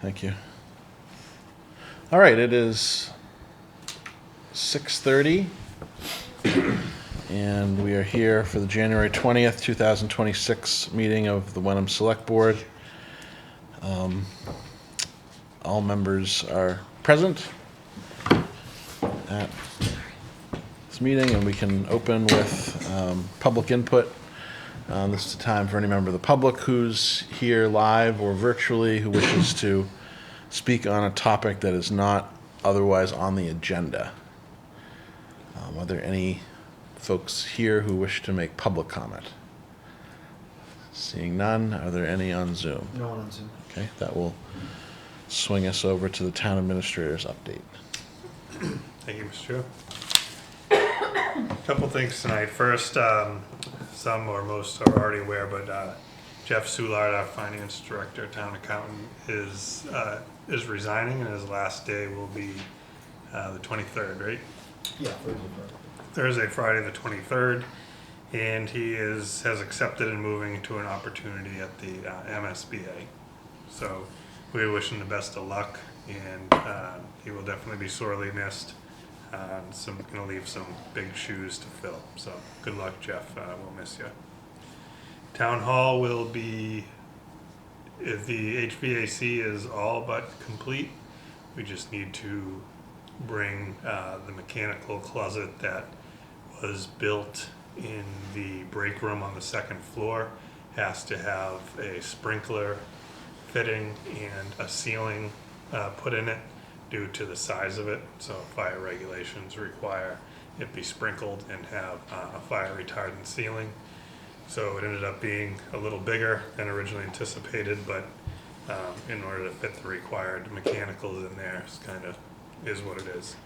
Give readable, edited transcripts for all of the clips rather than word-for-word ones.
Thank you. All right, it is 6:30, and we are here for the January 20th, 2026 meeting of the Wenham Select Board. All members are present at this meeting, and we can open with public input. This is the time for any member of the public who's here live or virtually who wishes to speak on a topic that is not otherwise on the agenda. Are there any folks here who wish to make public comment? Seeing none, are there any on Zoom? No one on Zoom. Okay, that will swing us over to the town administrator's update. Thank you, Mr. Chair. A couple things tonight. First, some or most are already aware, but Jeff Soulard, our finance director, town accountant, is resigning, and his last day will be the 23rd, right? Yeah, Thursday, Friday, the 23rd, and he has accepted and moving to an opportunity at the MSBA. So we wish him the best of luck, and he will definitely be sorely missed. Gonna leave some big shoes to fill. So good luck, Jeff. We'll miss you. Town hall will be, if the HVAC is all but complete, we just need to bring the mechanical closet that was built in the break room on the second floor. Has to have a sprinkler fitting and a ceiling put in it due to the size of it. So fire regulations require it be sprinkled and have a fire retardant ceiling. So it ended up being a little bigger than originally anticipated, but in order to fit the required mechanicals in there, it's kind of is what it is.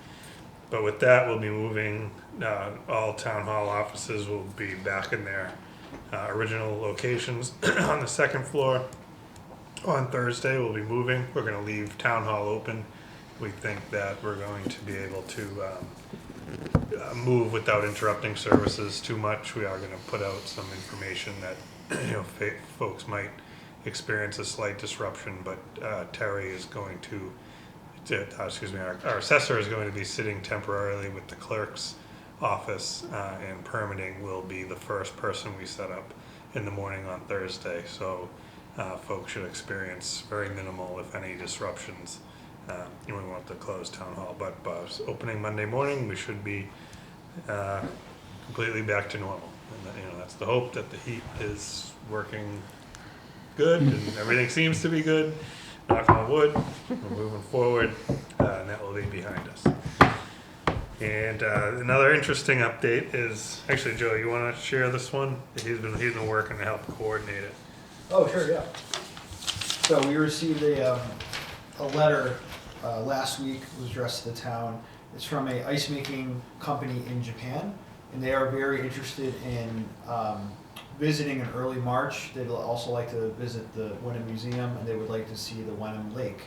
But with that, we'll be moving, all town hall offices will be back in their original locations on the second floor. On Thursday, we'll be moving. We're going to leave town hall open. We think that we're going to be able to move without interrupting services too much. We are going to put out some information that folks might experience a slight disruption, but Terry is going to our assessor is going to be sitting temporarily with the clerk's office, and permitting will be the first person we set up in the morning on Thursday. So folks should experience very minimal, if any, disruptions. We won't have to close town hall, but opening Monday morning, we should be completely back to normal. And that's the hope, that the heat is working good and everything seems to be good. Knock on wood, we're moving forward, and that will be behind us. And another interesting update is, actually, Joe, you want to share this one? He's been working to help coordinate it. Oh, sure, yeah. So we received a letter last week. It was addressed to the town. It's from a ice making company in Japan, and they are very interested in visiting in early March. They'd also like to visit the Wenham Museum, and they would like to see the Wenham Lake.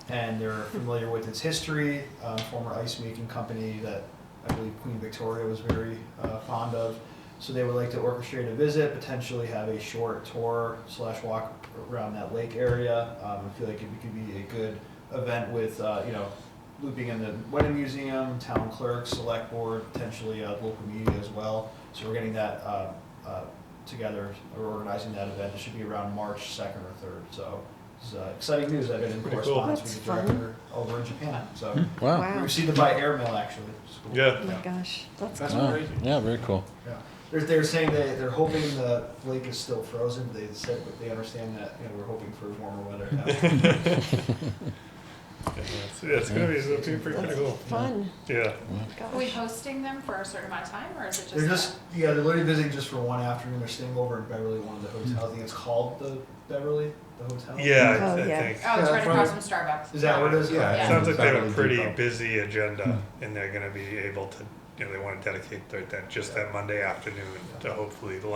And they're familiar with its history, former ice making company that I believe Queen Victoria was very fond of. So they would like to orchestrate a visit, potentially have a short tour / walk around that lake area. I feel like it could be a good event with, looping in the Wenham Museum, town clerk, select board, potentially local media as well. So we're getting that together. We're organizing that event. It should be around March 2nd or 3rd. So it's exciting news. I've been in correspondence with the director over in Japan. So Wow. we received it by airmail, actually. Cool. Yeah. Oh my gosh, that's Wow. crazy. Yeah, very cool. Yeah. They're saying they're hoping the lake is still frozen. They said, but they understand that we're hoping for warmer weather now. It's going to be pretty that's cool. fun. Yeah. Are we Gosh. hosting them for a certain amount of time, or is it just? They're literally visiting just for one afternoon. They're staying over in Beverly, one of the hotels. I think it's called the Beverly, the hotel. Yeah, Oh, I yeah. think. Oh, it's Yeah, right across from Starbucks. Is that what it is? It Yeah. sounds like they have a Beverly pretty Depot. busy agenda, and they're going to be able to, they want to dedicate that Monday afternoon to hopefully the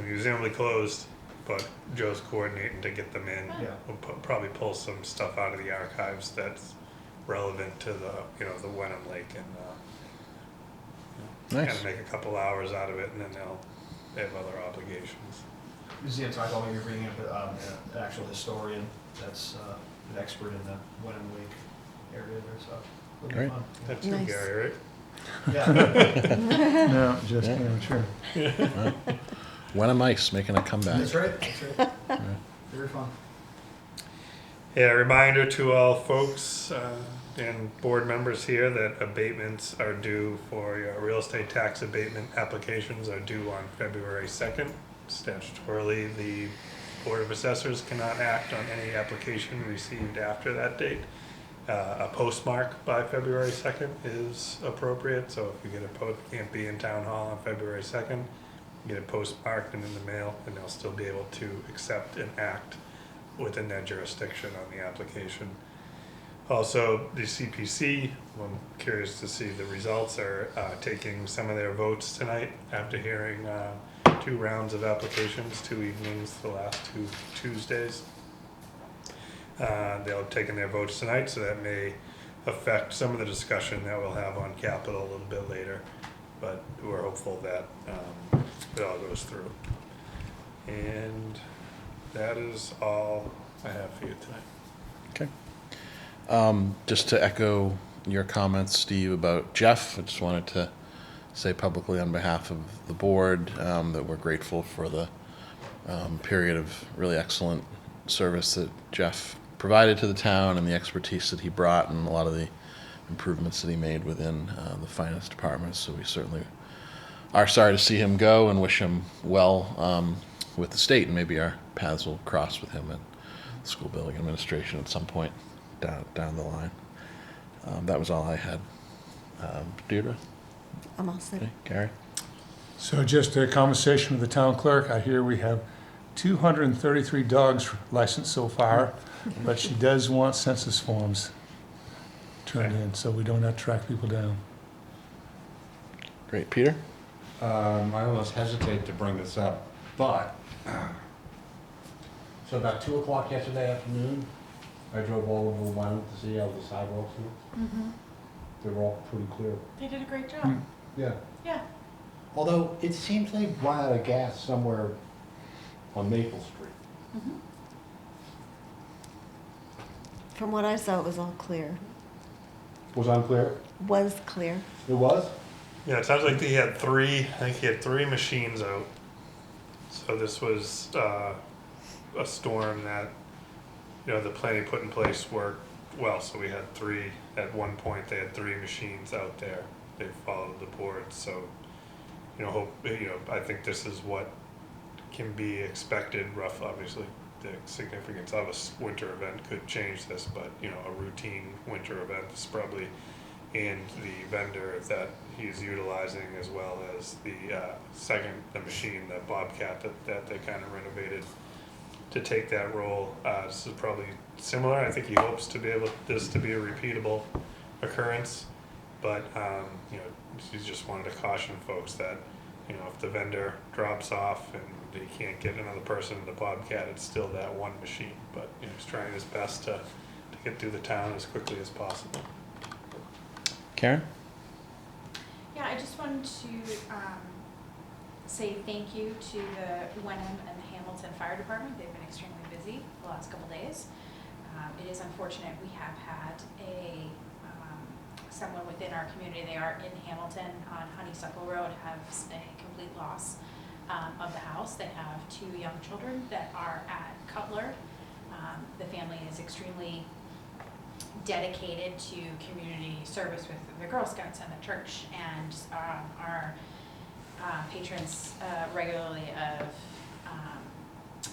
museum will be closed, but Joe's coordinating to get them in. Yeah. We'll probably pull some stuff out of the archives that's relevant to the Wenham Lake, and Nice. kind of make a couple hours out of it, and then they have other obligations. Museum talked about maybe bringing up an actual historian that's an expert in the Wenham Lake area there, so it'll be Great. fun. That's you, Nice. Gary, right? Yeah, No, just amateur. Wenham Ice making a comeback. that's right, that's right. Very fun. Yeah, reminder to all folks and board members here that abatements are due for your real estate tax abatement applications are due on February 2nd. Statutorily, the Board of Assessors cannot act on any application received after that date. A postmark by February 2nd is appropriate, so if you get a post, can't be in town hall on February 2nd, get it postmarked and in the mail, and they'll still be able to accept and act within their jurisdiction on the application. Also, the CPC, I'm curious to see the results, are taking some of their votes tonight after hearing 2 rounds of applications, 2 evenings, the last 2 Tuesdays. They'll have taken their votes tonight, so that may affect some of the discussion that we'll have on capital a little bit later, but we're hopeful that it all goes through. And that is all I have for you tonight. Okay. Just to echo your comments, Steve, about Jeff, I just wanted to say publicly on behalf of the board that we're grateful for the period of really excellent service that Jeff provided to the town and the expertise that he brought and a lot of the improvements that he made within the finance department. So we certainly are sorry to see him go and wish him well with the state, and maybe our paths will cross with him in school building administration at some point down the line. That was all I had. Deirdre? I'm all set. Okay. Gary? So just a conversation with the town clerk. I hear we have 233 dogs licensed so far, but she does want census forms turned in, so we don't have to track people down. Great. Peter? I almost hesitate to bring this up, but, so about 2 o'clock yesterday afternoon, I drove all over Wenham to see how the sidewalks look. Mm-hmm. They were all pretty clear. They did a great job. Hmm. Yeah. Yeah. Although, it seems they run out of gas somewhere on Maple Street. Mm-hmm. From what I saw, it was all clear. Was unclear? Was clear. It was? Yeah, it sounds like he had 3, I think he had 3 machines out. So this was a storm that, you know, the plan he put in place worked well. So we had 3, at one point they had 3 machines out there. They followed the board. So, you know, I think this is what can be expected, rough, obviously. The significance of a winter event could change this, but, you know, a routine winter event is probably, and the vendor that he's utilizing, as well as the machine, the Bobcat that they kind of renovated to take that role. This is probably similar. I think he hopes to be this to be a repeatable occurrence, but you know, he just wanted to caution folks that, you know, if the vendor drops off and they can't get another person in the Bobcat, it's still that one machine. But, you know, he's trying his best to get through the town as quickly as possible. Karen? Yeah, I just wanted to say thank you to the Wenham and the Hamilton Fire Department. They've been extremely busy the last couple days. It is unfortunate we have had someone within our community, they are in Hamilton on Honeysuckle Road, have a complete loss of the house. They have 2 young children that are at Cutler. The family is extremely dedicated to community service with the Girl Scouts and the church, and our patrons regularly of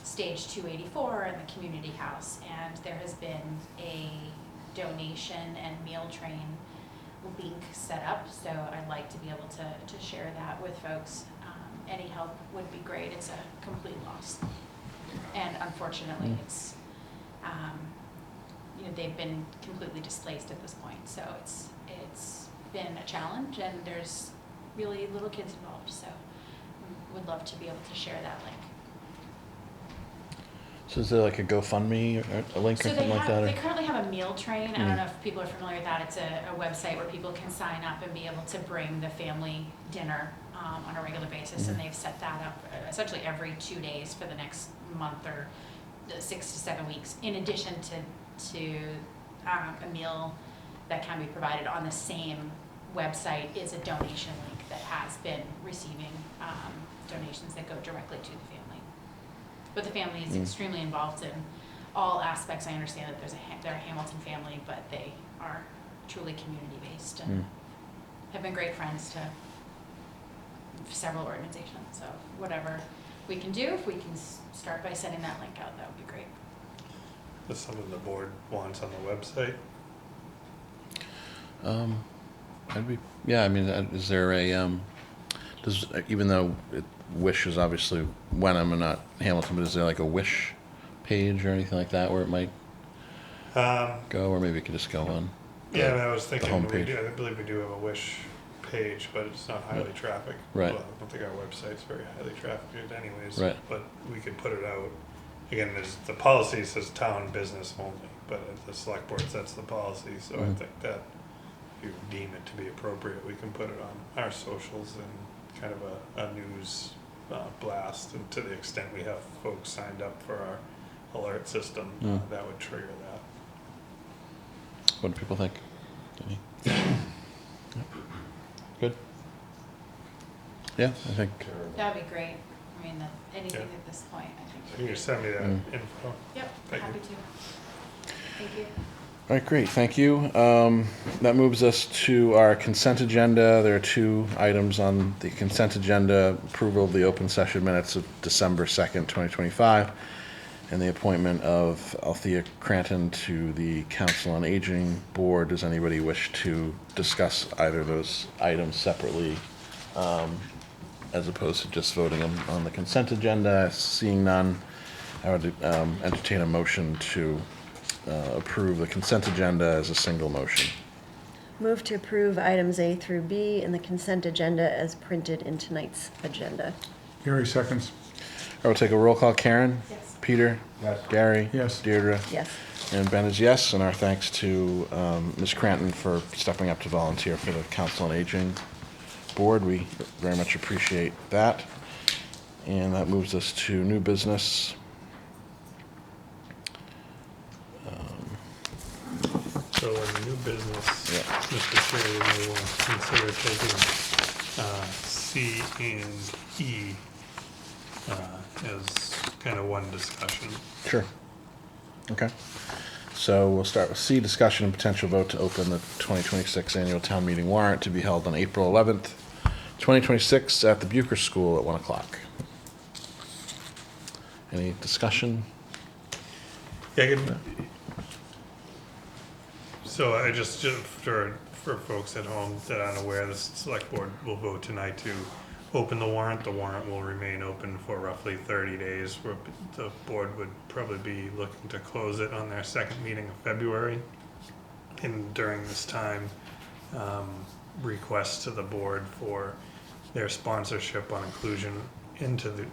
Stage 284 and the community house. And there has been a donation and meal train link set up, so I'd like to be able to share that with folks. Any help would be great. It's a complete loss, and unfortunately it's you know, they've been completely displaced at this point, so it's been a challenge, and there's really little kids involved, so would love to be able to share that link. So is there like a GoFundMe or a link or So something like that? they Or? currently have a meal train. I don't know if people are familiar with that. It's a website where people can sign up and be able to bring the family dinner on a regular basis, and they've set that up essentially every 2 days for the next month or 6 to 7 weeks, in addition to to a meal that can be provided on the same website is a donation link that has been receiving donations that go directly to the family. But the family is extremely involved in all aspects. I understand that they're a Hamilton family, but they are truly community-based and have been great friends to several organizations. So whatever we can do, if we can start by sending that link out, that would be great. Is something the board wants on the website? Yeah, I mean, is there a, even though Wish is obviously Wenham and not Hamilton, but is there like a Wish page or anything like that where it might go, or maybe it could just go on? Yeah, I mean, I was thinking, homepage. I believe we do have a Wish page, but it's not highly trafficked. Right. Well, I don't think our website's very highly trafficked anyways. Right. But we could put it out. Again, the policy says town business only, but the select board sets the policy, so I think that if you deem it to be appropriate, we can put it on our socials and kind of a news blast, and to the extent we have folks signed up for our alert system, that would trigger that. What do people think? Any? Good? Yeah, I think, That would be great. I mean, anything Yeah. at this point, I think. Can you send me that info? Yep, Thank happy you. to. Thank you. all right, great, thank you. That moves us to our consent agenda. There are two items on the consent agenda: approval of the open session minutes of December 2nd, 2025, and the appointment of Althea Cranton to the Council on Aging Board. Does anybody wish to discuss either of those items separately, as opposed to just voting on the consent agenda? Seeing none, I would entertain a motion to approve the consent agenda as a single motion. Move to approve items A through B in the consent agenda as printed in tonight's agenda. Gary seconds. I will take a roll call. Karen? Yes. Peter? Yes. Gary? Yes. Deirdre? Yes. And Ben is yes, and our thanks to Ms. Cranton for stepping up to volunteer for the Council on Aging Board. We very much appreciate that. And that moves us to new business. So in new business, Yeah. Mr. Chair, you may want to consider taking C and E as kind of one discussion. Sure. Okay. So we'll start with C, discussion and potential vote to open the 2026 annual town meeting warrant to be held on April 11th, 2026 at the Bucher School at 1 o'clock. Any discussion? Yeah, so I just for folks at home that aren't aware, the select board will vote tonight to open the warrant. The warrant will remain open for roughly 30 days. Where the board would probably be looking to close it on their second meeting of February. And during this time, requests to the board for their sponsorship on inclusion into the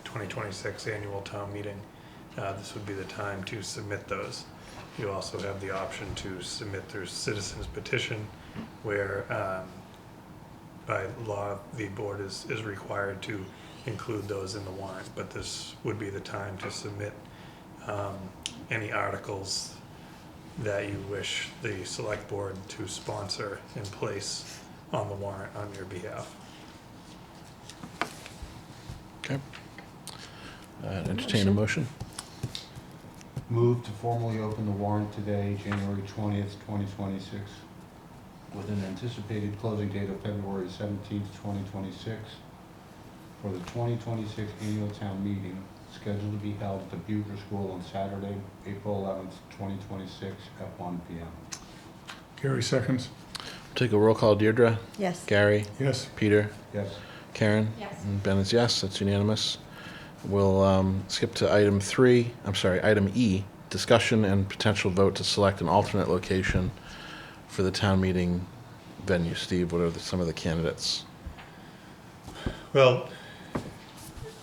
2026 annual town meeting. This would be the time to submit those. You also have the option to submit their citizens petition, where by law the board is required to include those in the warrant, but this would be the time to submit any articles that you wish the select board to sponsor and place on the warrant on your behalf. Okay. Entertain a motion. Move to formally open the warrant today, January 20th, 2026, with an anticipated closing date of February 17th, 2026, for the 2026 annual town meeting scheduled to be held at the Bucher School on Saturday, April 11th, 2026 at 1 p.m. Gary seconds. Take a roll call. Deirdre? Yes. Gary? Yes. Peter? Yes. Karen? Yes. And Ben is yes, that's unanimous. We'll skip to item E, discussion and potential vote to select an alternate location for the town meeting venue. Steve, what are some of the candidates? Well,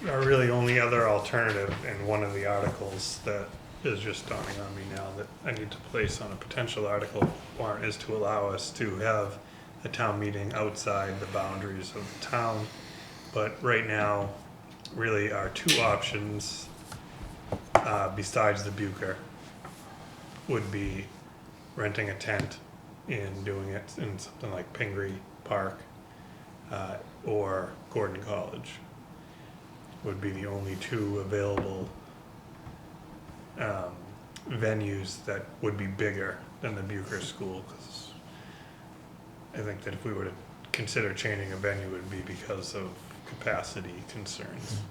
our really only other alternative in one of the articles that is just dawning on me now that I need to place on a potential article warrant is to allow us to have a town meeting outside the boundaries of the town. But right now, really our two options, besides the Bucher, would be renting a tent and doing it in something like Pingree Park or Gordon College. Would be the only two available venues that would be bigger than the Bucher School, because I think that if we were to consider changing a venue, it would be because of capacity concerns.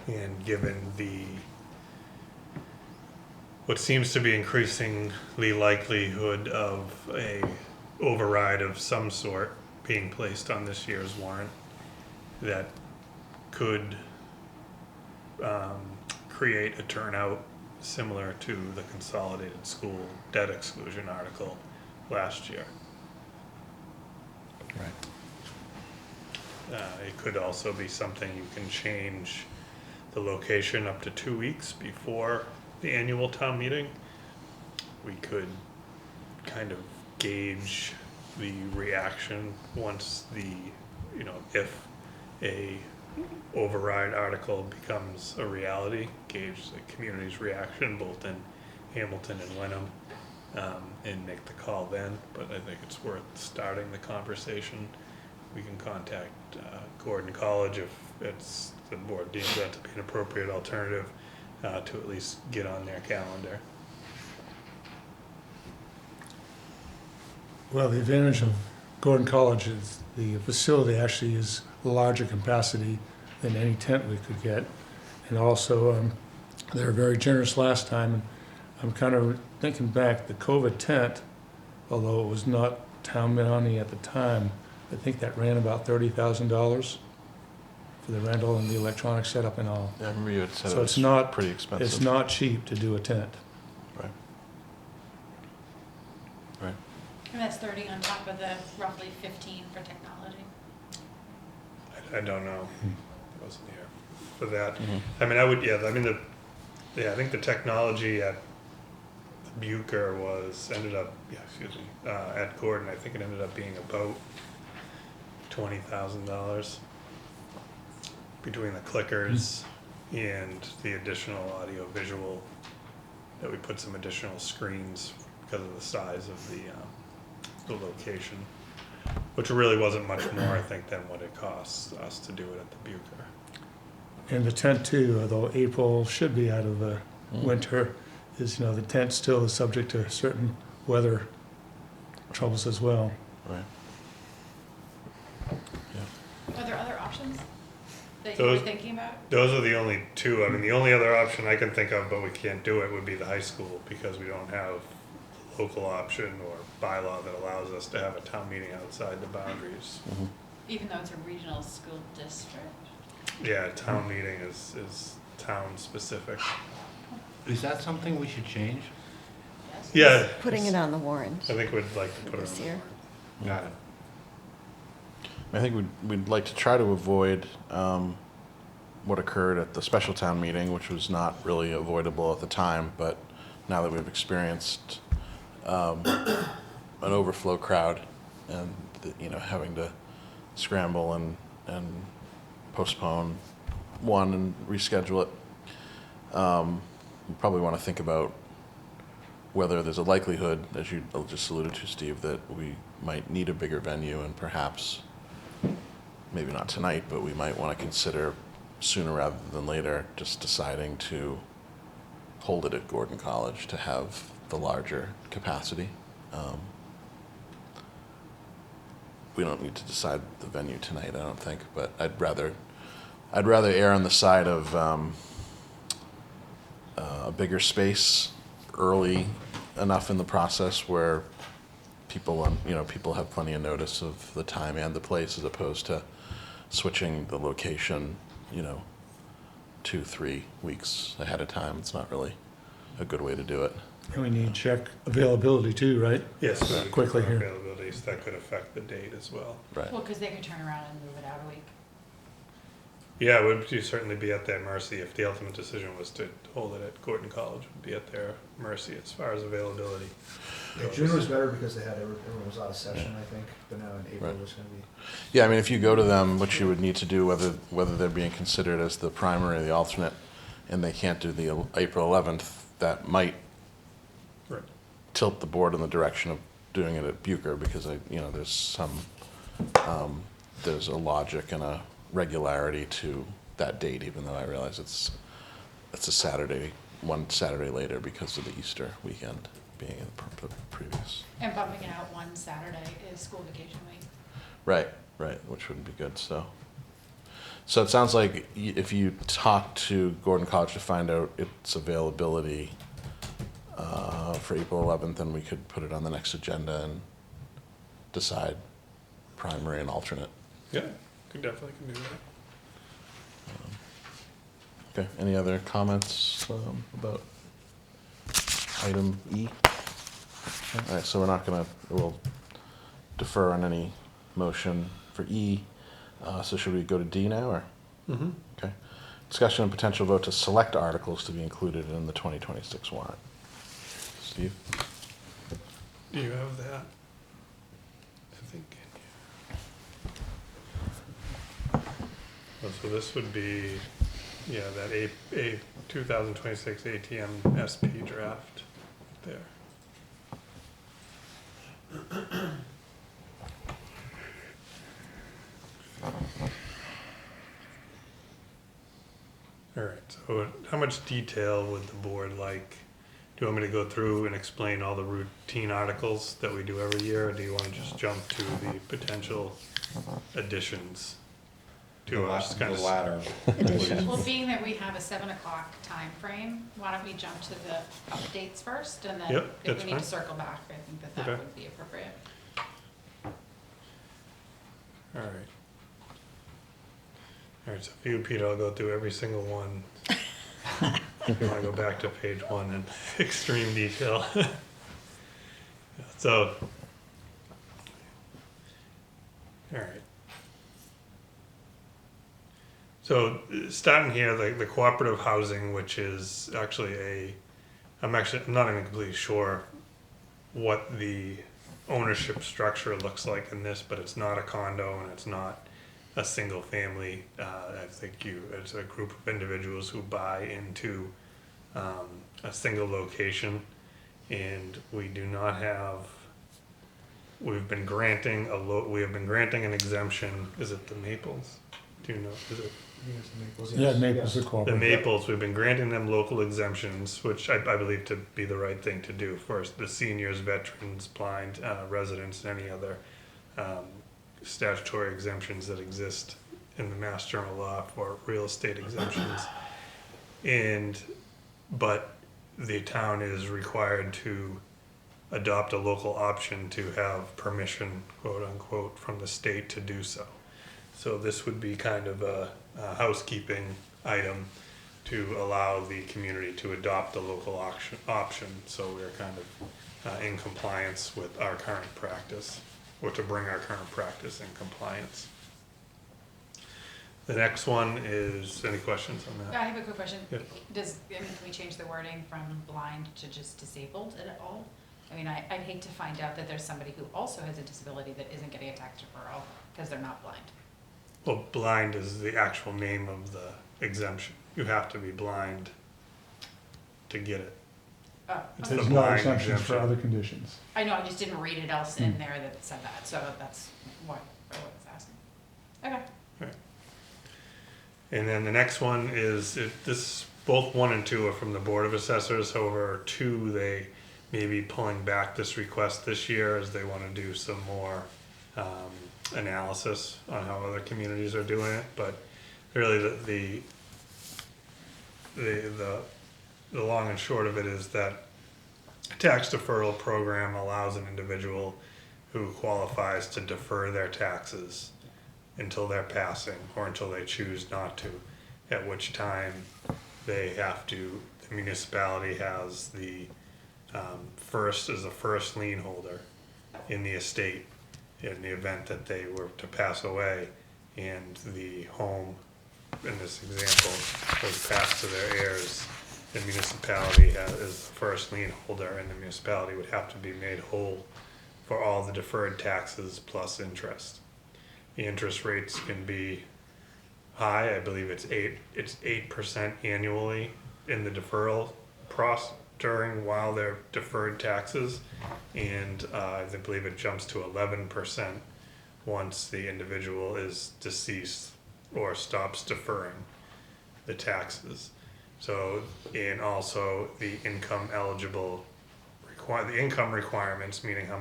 And given what seems to be increasingly likelihood of a override of some sort being placed on this year's warrant, that could create a turnout similar to the consolidated school debt exclusion article last year. Right. It could also be something you can change the location up to 2 weeks before the annual town meeting. We could kind of gauge the reaction once if a override article becomes a reality, gauge the community's reaction both in Hamilton and Wenham, and make the call then. But I think it's worth starting the conversation. We can contact Gordon College if the board deems that to be an appropriate alternative, to at least get on their calendar. Well, the advantage of Gordon College is the facility actually is larger capacity than any tent we could get. And also, they were very generous last time. And I'm kind of thinking back, the COVID tent, although it was not town money at the time, I think that ran about $30,000 for the rental and the electronic setup and all. Yeah, I remember you had said So it it's was not- pretty expensive. It's not cheap to do a tent. Right. Right. And that's 30 on top of the roughly 15 for technology. I don't know. I wasn't here for that. Mhm. I mean, I think the technology at Bucher at Gordon, I think it ended up being about $20,000 between the clickers and the additional audio visual, that we put some additional screens because of the size of the location, which really wasn't much more, I think, than what it costs us to do it at the Bucher. And the tent too, although April should be out of the winter, is, the tent still is subject to certain weather troubles as well. Right. Are there other options that you were Those- thinking about? Those are the only two. I mean, the only other option I can think of, but we can't do it, would be the high school, because we don't have a local option or bylaw that allows us to have a town meeting outside the boundaries. Mhm. Even though it's a regional school district? Yeah, town meeting is town specific. Is that something we should change? Yes. Yeah. Putting it on the warrant I think we'd like to put it this on. year. Got it. I think we'd like to try to avoid what occurred at the special town meeting, which was not really avoidable at the time, but now that we've experienced an overflow crowd and having to scramble and postpone one and reschedule it, we probably want to think about whether there's a likelihood, as you just alluded to, Steve, that we might need a bigger venue, and perhaps, maybe not tonight, but we might want to consider sooner rather than later just deciding to hold it at Gordon College to have the larger capacity. We don't need to decide the venue tonight, I don't think, but I'd rather err on the side of a bigger space early enough in the process where people have plenty of notice of the time and the place, as opposed to switching the location, 2-3 weeks ahead of time. It's not really a good way to do it. And we need to check availability too, right? Yes, we would Quickly confirm here. availability, so that could affect the date as well. Right. Well, because they could turn around and move it out a week. Yeah, it would certainly be at their mercy if the ultimate decision was to hold it at Gordon College. Would be at their mercy as far as availability. Yeah, June was better because everyone was out of session, I think, but now in April Right. was gonna be. Yeah, I mean, if you go to them, what you would need to do, whether they're being considered as the primary or the alternate, and they can't do the April 11th, that might Right. tilt the board in the direction of doing it at Bucher, because there's there's a logic and a regularity to that date, even though I realize it's a Saturday, one Saturday later because of the Easter weekend being in the previous. And bumping it out one Saturday is school vacation week. Right, which would be good, so it sounds like if you talk to Gordon College to find out its availability for April 11th, then we could put it on the next agenda and decide primary and alternate. Yeah, definitely can do that. Okay, any other comments about item E? All right, so we'll defer on any motion for E. So should we go to D now, or? Mm-hmm. Okay. Discussion and potential vote to select articles to be included in the 2026 warrant. Steve? Do you have that? I think. Oh, so this would be, that a 2026 ATM SP draft there. All right, so how much detail would the board like? Do you want me to go through and explain all the routine articles that we do every year, or do you want to just jump to the potential additions? To us, kind The of latter. Additions. Well, being that we have a 7 o'clock time frame, why don't we jump to the updates first, and then Yep, if that's we need to fine. circle back, I think that Okay. would be appropriate. All right. All right, so for you, Peter, I'll go through every single one. If you want to go back to page 1 in extreme detail. So, all right. So starting here, the cooperative housing, which is actually I'm not even completely sure what the ownership structure looks like in this, but it's not a condo and it's not a single family. I think it's a group of individuals who buy into a single location, and we do not have. We've been granting we have been granting an exemption. Is it the Maples? Do you know? Is it? Yeah, Maples are The cooperative. Maples, we've been granting them local exemptions, which I believe to be the right thing to do for the seniors, veterans, blind residents, and any other statutory exemptions that exist in the Mass General Law for real estate exemptions. But the town is required to adopt a local option to have permission, quote unquote, from the state to do so. So this would be kind of a housekeeping item to allow the community to adopt the local option. So we're kind of in compliance with our current practice, or to bring our current practice in compliance. The next one is, any questions on I that? have a quick question. Yeah. Can we change the wording from blind to just disabled at all? I mean, I'd hate to find out that there's somebody who also has a disability that isn't getting a tax deferral because they're not blind. Well, blind is the actual name of the exemption. You have to be blind to get it. Oh, It's okay. the There's no blind exemptions for exemption. other conditions. I know, I just didn't read it else in there that said that, so that's what I was asking. Okay. And then the next one is, both 1 and 2 are from the Board of Assessors. However, 2, they may be pulling back this request this year as they want to do some more analysis on how other communities are doing it. But really the long and short of it is that tax deferral program allows an individual who qualifies to defer their taxes until their passing or until they choose not to, at which time the municipality has the first lien holder in the estate in the event that they were to pass away and the home, in this example, was passed to their heirs. The municipality is the first lien holder, and the municipality would have to be made whole for all the deferred taxes plus interest. The interest rates can be high. I believe it's 8% annually in the deferral while they're deferred taxes, and I believe it jumps to 11% once the individual is deceased or stops deferring the taxes. So, and also the income eligible the income requirements, meaning how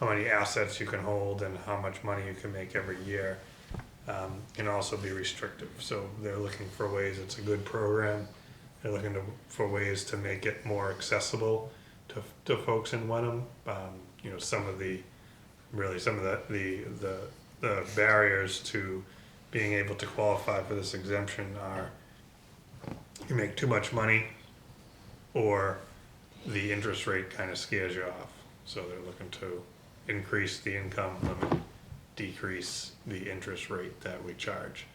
many assets you can hold and how much money you can make every year, can also be restrictive. So they're looking for ways. It's a good program. They're looking for ways to make it more accessible to folks in Wenham. You know, some of the barriers to being able to qualify for this exemption are you make too much money, or the interest rate kind of scares you off. So they're looking to increase the income limit, decrease the interest rate that we charge.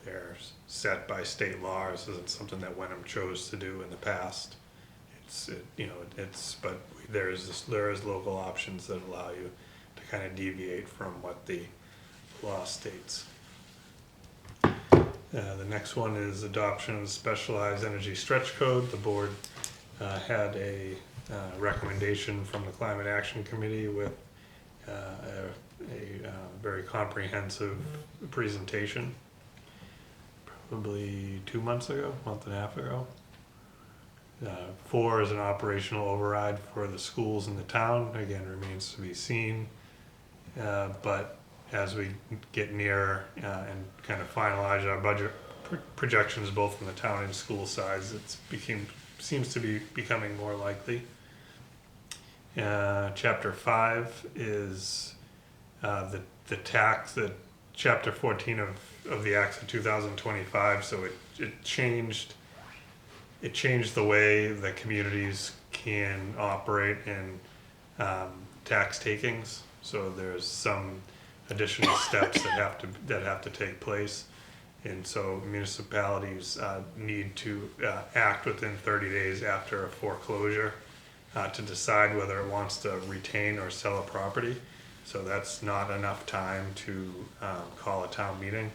They're set by state law. This isn't something that Wenham chose to do in the past. But there is local options that allow you to kind of deviate from what the law states. The next one is adoption of specialized energy stretch code. The board had a recommendation from the Climate Action Committee with a very comprehensive presentation, probably 2 months ago, month and a half ago. 4 is an operational override for the schools in the town. Again, remains to be seen. But as we get nearer and kind of finalize our budget projections, both from the town and school sides, seems to be becoming more likely. Chapter 5 is the chapter 14 of the Acts of 2025. So it changed the way that communities can operate in tax takings. So there's some additional steps that have to take place. And so municipalities need to act within 30 days after a foreclosure to decide whether it wants to retain or sell a property. So that's not enough time to call a town meeting.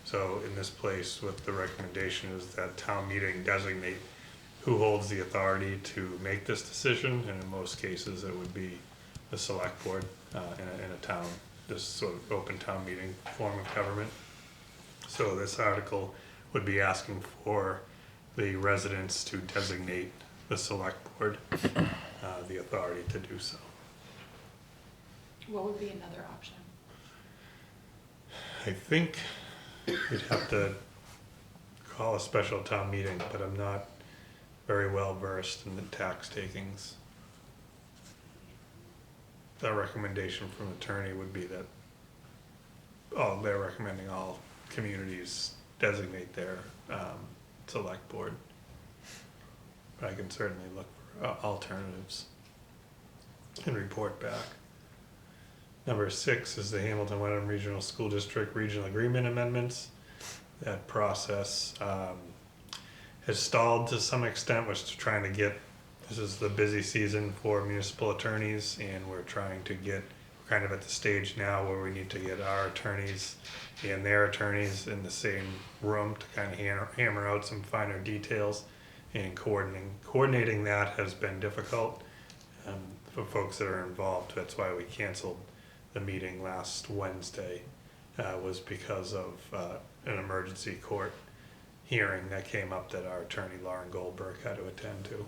So in this place, what the recommendation is that town meeting designate who holds the authority to make this decision. And in most cases, it would be the select board in a town, this sort of open town meeting form of government. So this article would be asking for the residents to designate the select board the authority to do so. What would be another option? I think you'd have to call a special town meeting, but I'm not very well versed in the tax takings. The recommendation from the attorney would be that they're recommending all communities designate their select board. But I can certainly look for alternatives and report back. Number 6 is the Hamilton Wenham Regional School District Regional Agreement Amendments. That process has stalled to some extent. We're trying to get, this is the busy season for municipal attorneys, and we're trying to get kind of at the stage now where we need to get our attorneys and their attorneys in the same room to kind of hammer out some finer details, and coordinating that has been difficult for folks that are involved. That's why we canceled the meeting last Wednesday, was because of an emergency court hearing that came up that our attorney Lauren Goldberg had to attend to.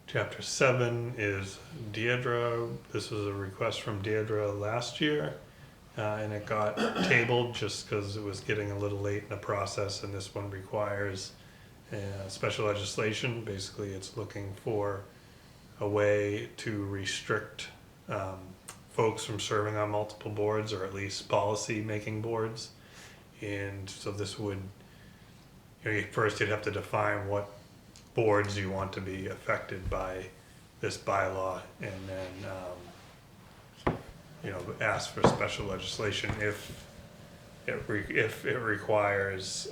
Chapter 7 is Deirdre. This was a request from Deirdre last year, and it got tabled just because it was getting a little late in the process, and this one requires special legislation. Basically, it's looking for a way to restrict folks from serving on multiple boards, or at least policy making boards. And so this would, first you'd have to define what boards you want to be affected by this bylaw, and then ask for special legislation if it requires,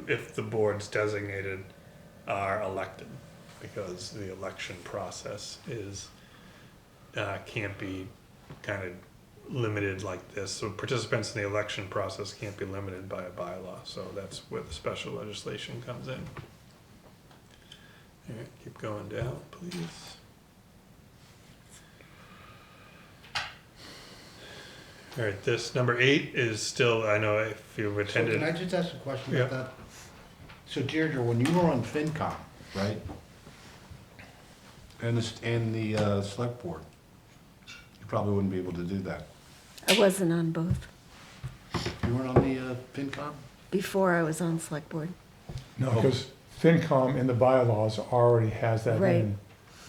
if the boards designated are elected, because the election process is can't be kind of limited like this. So participants in the election process can't be limited by a bylaw. So that's where the special legislation comes in. All right, keep going down, please. All right, this number 8 is still, I know if you've So attended. can I just ask a question about Yeah. that? So Deirdre, when you were on FinCom, right? And the select board, you probably wouldn't be able to do that. I wasn't on both. You weren't on the FinCom? Before I was on select board. No, because FinCom in the bylaws already has that Right. in,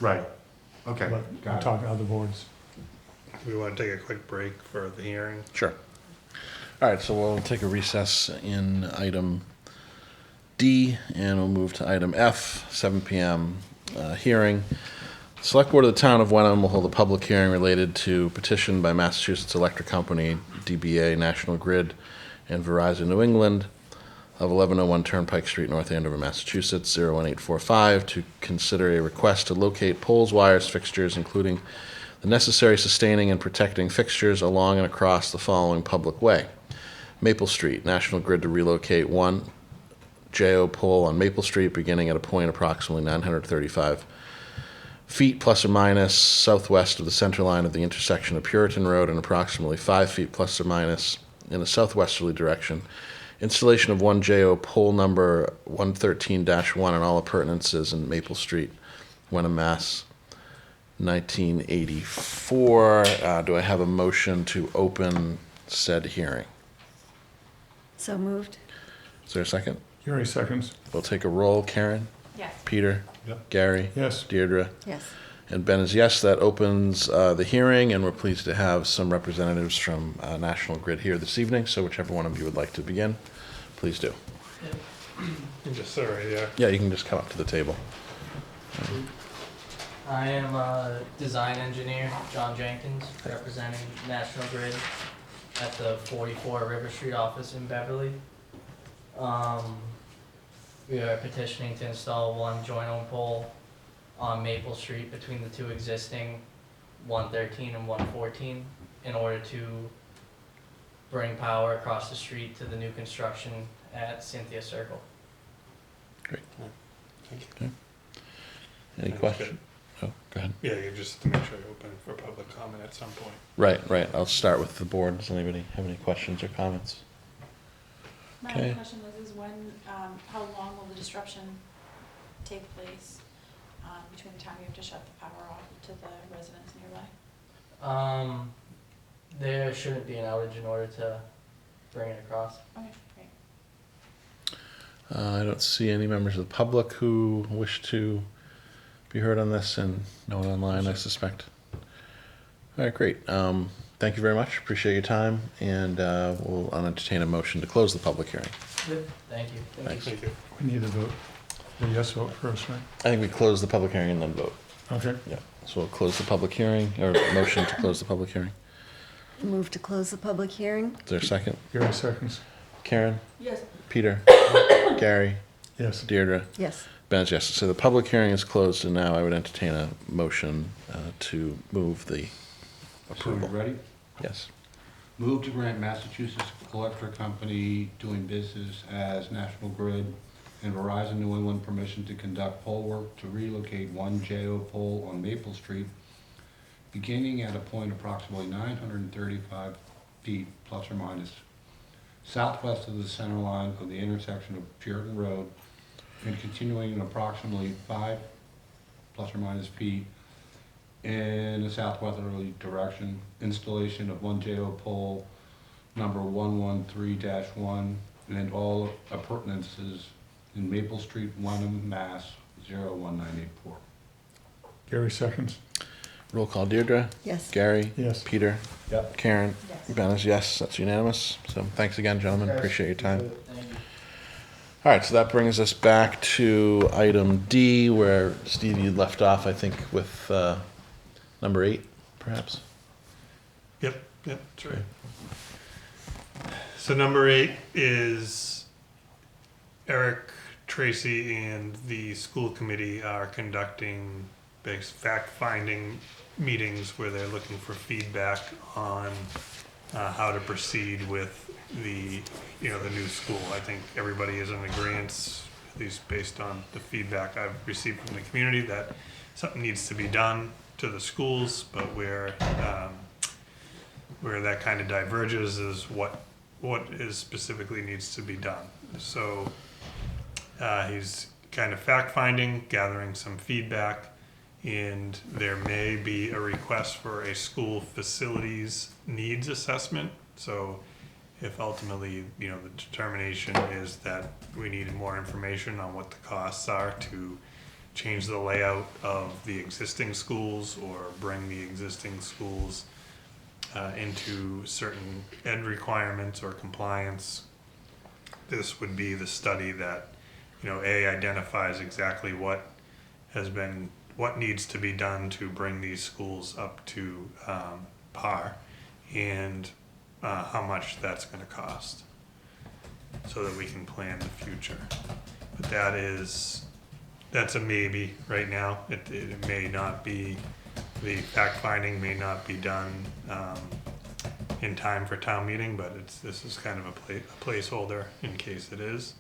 Right. Okay, but I'm got it. talking other boards. Do we want to take a quick break for the hearing? Sure. All right, so we'll take a recess in item D, and we'll move to item F, 7 PM hearing. Select Board of the Town of Wenham will hold a public hearing related to petition by Massachusetts Electric Company, DBA National Grid, and Verizon New England of 1101 Turnpike Street, North Andover, Massachusetts, 01845, to consider a request to locate poles, wires, fixtures, including the necessary sustaining and protecting fixtures along and across the following public way. Maple Street, National Grid to relocate one JO pole on Maple Street beginning at a point approximately 935 feet plus or minus southwest of the center line of the intersection of Puritan Road and approximately 5 feet plus or minus in a southwesterly direction. Installation of one JO pole number 113-1 and all appurtenances in Maple Street, Wenham, Mass. 1984. Do I have a motion to open said hearing? So moved? Is there a second? Gary seconds. We'll take a roll. Karen? Yes. Peter? Yep. Gary? Yes. Deirdre? Yes. And Ben is yes. That opens the hearing, and we're pleased to have some representatives from National Grid here this evening. So whichever one of you would like to begin, please do. Just sorry, yeah. Yeah, you can just come up to the table. I am a design engineer, John Jenkins, representing National Grid at the 44 River Street office in Beverly. We are petitioning to install one joint-own pole on Maple Street between the two existing 113 and 114 in order to bring power across the street to the new construction at Cynthia Circle. Any Sounds questions? Oh, go ahead. Yeah, you just have to make sure you open it for public comment at some point. Right. I'll start with the board. Does anybody have any questions or comments? My Okay. only question was, is when, how long will the disruption take place between the time you have to shut the power off to the residents nearby? There shouldn't be an outage in order to bring it across. Okay, great. I don't see any members of the public who wish to be heard on this, and no one online, I suspect. All right, great. Thank you very much. Appreciate your time, and we'll entertain a motion to close the public hearing. Thank you. Thanks. Thank you. We need a vote. A yes vote first, right? I think we close the public hearing and then vote. Okay. Yeah. So we'll close the public hearing, or motion to close the public hearing. Move to close the public hearing? Is there a second? Gary seconds. Karen? Yes. Peter? Gary? Yes. Deirdre? Yes. Ben is yes. So the public hearing is closed, and now I would entertain a motion to move the So you approval. ready? Yes. Move to grant Massachusetts Electric Company doing business as National Grid and Verizon New England permission to conduct pole work to relocate one JO pole on Maple Street, beginning at a point approximately 935 feet plus or minus southwest of the center line of the intersection of Puritan Road and continuing in approximately 5 plus or minus feet in a southwesterly direction. Installation of one JO pole number 113-1 and all appurtenances in Maple Street, Wenham, Mass. 01984. Gary seconds. Roll call. Deirdre? Yes. Gary? Yes. Peter? Yep. Karen? Yes. Ben is yes. That's unanimous. So thanks again, gentlemen. Appreciate your time. Thank you. All right, so that brings us back to item D, where Steve, you left off, I think, with number 8, perhaps. Yep, that's right. So number 8 is Eric, Tracy, and the school committee are conducting fact-finding meetings where they're looking for feedback on how to proceed with the new school. I think everybody is in agreement at least based on the feedback I've received from the community, that something needs to be done to the schools, but where that kind of diverges is what is specifically needs to be done. So he's kind of fact-finding, gathering some feedback, and there may be a request for a school facilities needs assessment. So if ultimately, the determination is that we need more information on what the costs are to change the layout of the existing schools or bring the existing schools into certain ed requirements or compliance, this would be the study that, identifies exactly what needs to be done to bring these schools up to par, and how much that's going to cost, so that we can plan the future. But that's a maybe right now. It may not be, the fact finding may not be done in time for town meeting, but this is kind of a placeholder in case it is.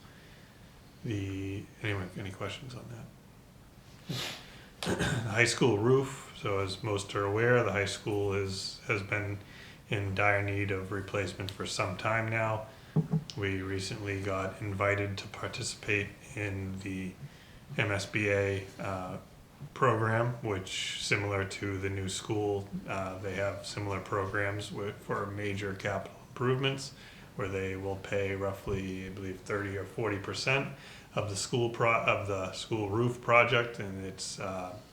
Any questions on that? The high school roof. So as most are aware, the high school has been in dire need of replacement for some time now. We recently got invited to participate in the MSBA program, which, similar to the new school, they have similar programs for major capital improvements, where they will pay roughly, I believe, 30 or 40% of the school roof project, and it's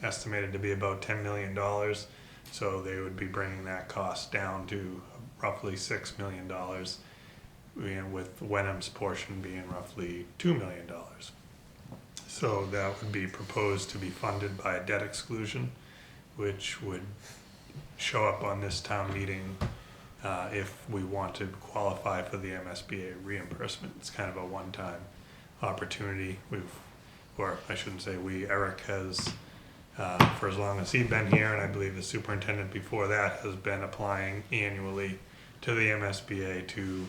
estimated to be about $10 million. So they would be bringing that cost down to roughly $6 million, with Wenham's portion being roughly $2 million. So that would be proposed to be funded by a debt exclusion, which would show up on this town meeting if we want to qualify for the MSBA reimbursement. It's kind of a one-time opportunity. Eric has, for as long as he's been here, and I believe the superintendent before that, has been applying annually to the MSBA to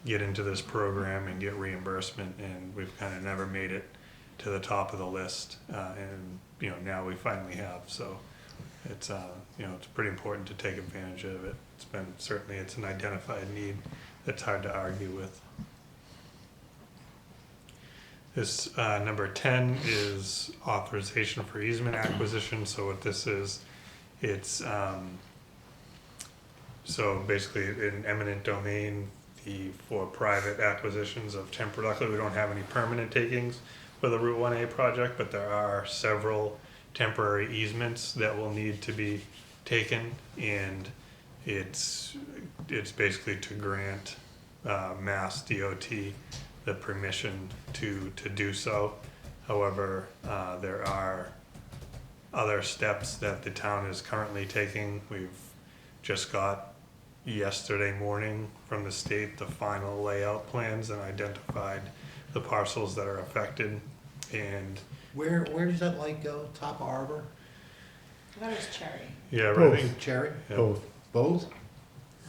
get into this program and get reimbursement, and we've kind of never made it to the top of the list, and now we finally have. So it's it's pretty important to take advantage of it. It's an identified need that's hard to argue with. This number 10 is authorization for easement acquisition. So what this is, it's so basically in eminent domain for private acquisitions of temporary. Luckily, we don't have any permanent takings for the Route 1A project, but there are several temporary easements that will need to be taken, and it's basically to grant Mass DOT the permission to do so. However, there are other steps that the town is currently taking. We've just got yesterday morning from the state the final layout plans and identified the parcels that are affected. And Where does that light go? Top of Arbor? I thought it was Cherry. yeah, Both. right. Cherry? Yeah. Both. Both?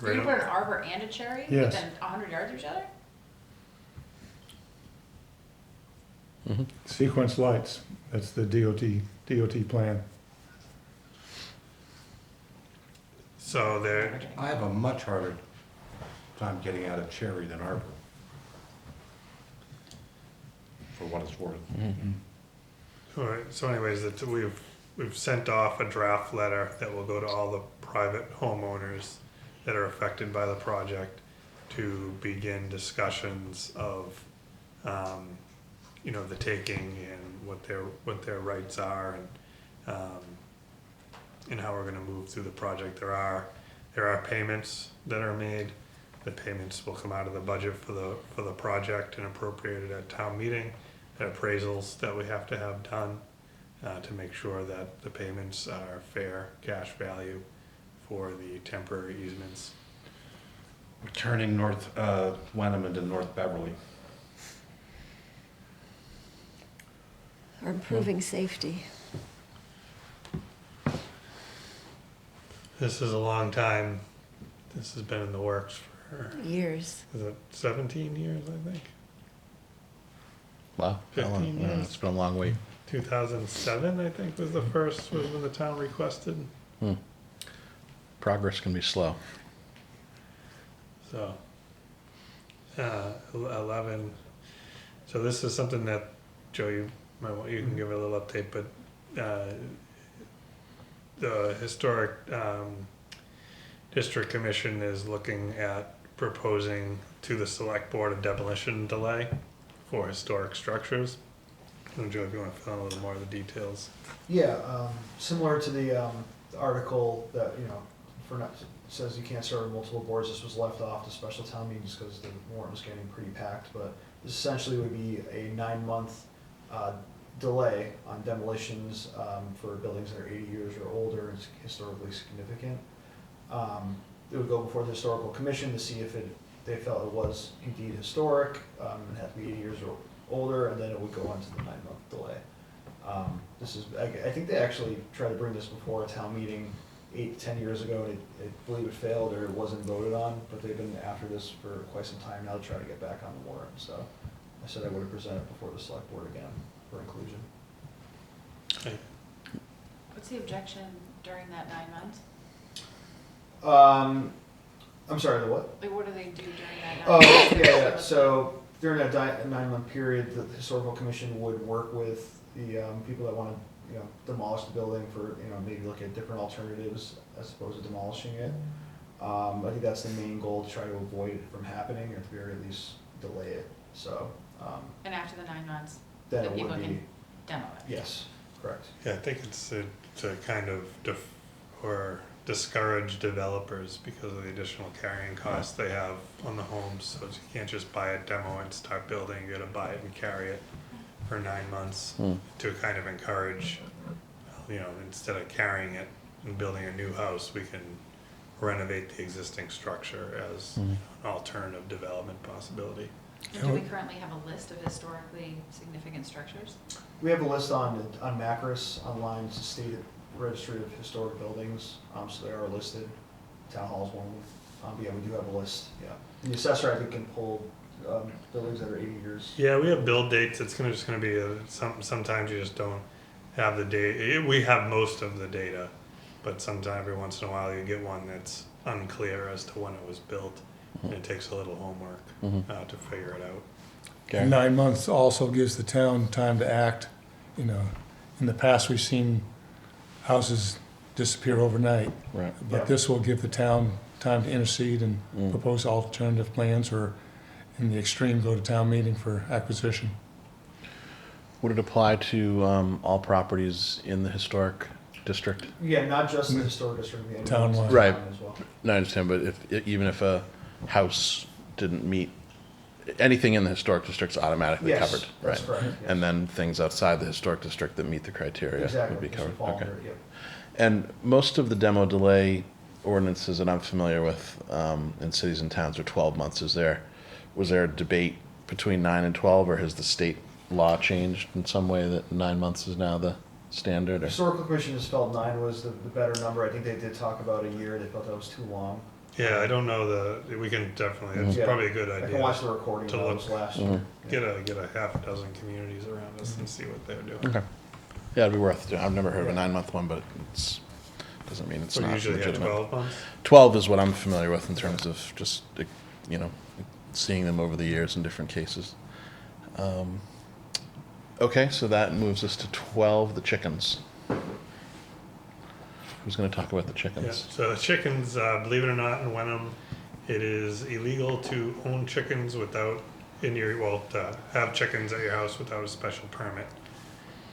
You're Right gonna up- put an arbor and a cherry Yes. within 100 yards of each other? Sequence lights, that's the DOT plan. So there, I have a much harder time getting out of Cherry than Arbor, for what it's worth. all right, so anyways, we've sent off a draft letter that will go to all the private homeowners that are affected by the project to begin discussions of the taking and what their rights are, and how we're going to move through the project. There are payments that are made. The payments will come out of the budget for the project and appropriated at town meeting. There are appraisals that we have to have done to make sure that the payments are fair cash value for the temporary easements. We're turning North Wenham into North Beverly. Or improving safety. This is a long time. This has been in the works for, Years. is it 17 years, I think? Wow. How long? 15 Yeah, years. it's been a long wait. 2007, I think, was the first, was when the town requested. Hmm. Progress can be slow. So, 11. So this is something that, Joe, you might want, you can give a little update, but the Historic District Commission is looking at proposing to the Select Board a demolition delay for historic structures. And Joe, if you want to fill in a little more of the details. Yeah, similar to the article that, for not, says you can't serve on multiple boards, this was left off the special town meetings because the warrant was getting pretty packed, but this essentially would be a 9-month delay on demolitions for buildings that are 80 years or older and historically significant. It would go before the Historical Commission to see if they felt it was indeed historic, and had to be 80 years or older, and then it would go on to the 9-month delay. This is, I think they actually tried to bring this before a town meeting 8 to 10 years ago, and I believe it failed or it wasn't voted on, but they've been after this for quite some time now to try to get back on the warrant, so I said I would have presented before the select board again for inclusion. What's the objection during that 9 months? I'm sorry, the what? Like, what do they do during that 9 Oh, months? yeah, so during that 9-month period, the Historical Commission would work with the people that want to, demolish the building for, maybe look at different alternatives as opposed to demolishing it. I think that's the main goal, to try to avoid it from happening, or at the very least, delay it, so. And after the 9 months, Then the it people would be, can demo it? yes, correct. Yeah, I think it's to kind of or discourage developers because of the additional carrying costs they have on the homes. So you can't just buy a demo and start building. You got to buy it and carry it for 9 months to kind of encourage, instead of carrying it and building a new house, we can renovate the existing structure as an alternative development possibility. And do we currently have a list of historically significant structures? We have a list on Macris online, it's the State Registry of Historic Buildings, so they are listed. Town Hall's one of them. But yeah, we do have a list, yeah. And the assessor, I think, can pull buildings that are 80 years. Yeah, we have build dates. It's just gonna be sometimes you just don't have the data. We have most of the data, but sometimes every once in a while you get one that's unclear as to when it was built, and it takes a little homework to figure it out. Gary? 9 months also gives the town time to act. In the past, we've seen houses disappear overnight, Right. but Yeah. this will give the town time to intercede and propose alternative plans, or in the extreme, go to town meeting for acquisition. Would it apply to all properties in the historic district? Yeah, not just the Historic District, the Townwide. Right. as well. No, I understand, but even if a house didn't meet, anything in the historic district's automatically Yes, covered, that's right? correct, yes. And then things outside the historic district that meet the criteria Exactly, would be this covered. fall Okay. under it, yep. And most of the demo delay ordinances that I'm familiar with in cities and towns are 12 months. Was there a debate between 9 and 12, or has the state law changed in some way that 9 months is now the standard? Or? Historical Commission just felt 9 was the better number. I think they did talk about a year. They felt that was too long. Yeah, I don't know we can definitely. It's Yeah. probably a good I idea. can watch the recording to of look. those last year. Get a half a dozen communities around us and see what they're doing. Okay. Yeah, it'd be worth doing. I've never heard of a Yeah. 9-month one, but it doesn't mean it's So not usually you have legitimate. 12 months. 12 is what I'm familiar with in terms of just, seeing them over the years in different cases. Okay, so that moves us to 12, the chickens. Who's going to talk about the Yeah. chickens? So the chickens, believe it or not, in Wenham, it is illegal to own chickens to have chickens at your house without a special permit.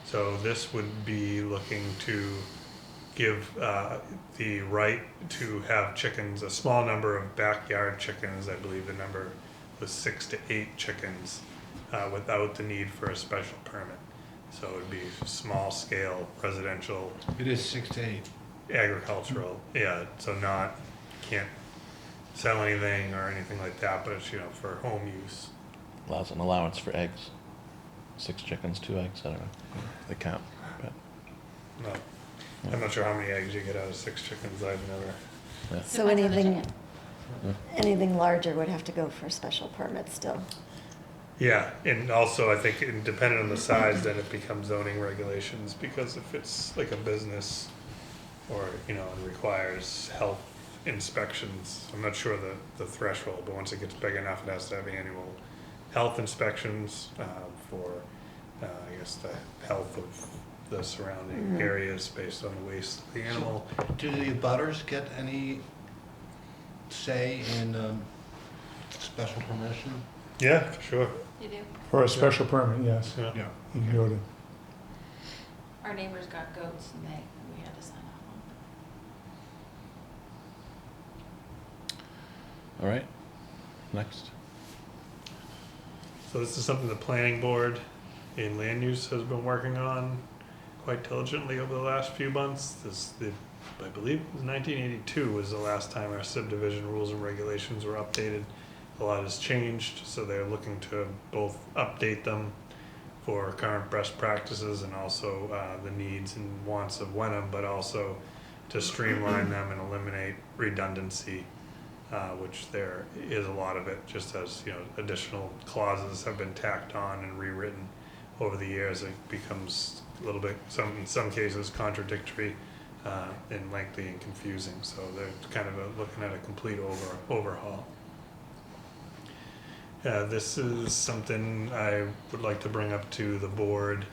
So this would be looking to give the right to have chickens, a small number of backyard chickens. I believe the number was 6 to 8 chickens without the need for a special permit. So it would be small scale residential, It is 6 to 8. agricultural. Yeah, so can't sell anything or anything like that, but it's for home use. Allows an allowance for eggs. 6 chickens, 2 eggs, I don't know. They count. But, No, I'm not sure how many eggs you get out of 6 chickens. I've never. So Depends on the anything, chicken. anything larger would have to go for a special permit still. Yeah, and also I think depending on the size, then it becomes zoning regulations, because if it's like a business or, you know, it requires health inspections, I'm not sure the threshold, but once it gets big enough, it has to have annual health inspections for, I guess, the health of the surrounding areas based on the waste of the animal. Do the abutters get any say in special permission? Yeah, for sure. You do. For a special permit, yes. Yeah. Yeah. You can go to, Our neighbors got goats and we had to sign off on. All right, next. So this is something the planning board in land use has been working on quite diligently over the last few months. I believe it was 1982 was the last time our subdivision rules and regulations were updated. A lot has changed, so they're looking to both update them for current best practices and also the needs and wants of Wenham, but also to streamline them and eliminate redundancy, which there is a lot of it, just as, you know, additional clauses have been tacked on and rewritten over the years. It becomes a little bit, in some cases, contradictory and lengthy and confusing. So they're kind of looking at a complete overhaul. This is something I would like to bring up to the board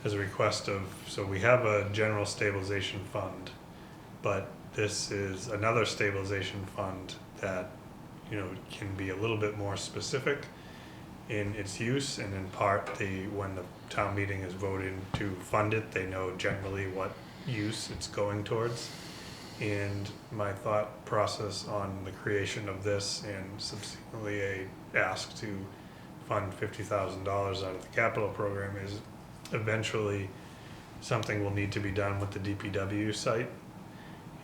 as a request of, so we have a general stabilization fund, but this is another stabilization fund that, you know, can be a little bit more specific in its use, and in part, when the town meeting is voting to fund it, they know generally what use it's going towards. And my thought process on the creation of this and subsequently a ask to fund $50,000 out of the capital program is eventually something will need to be done with the DPW site.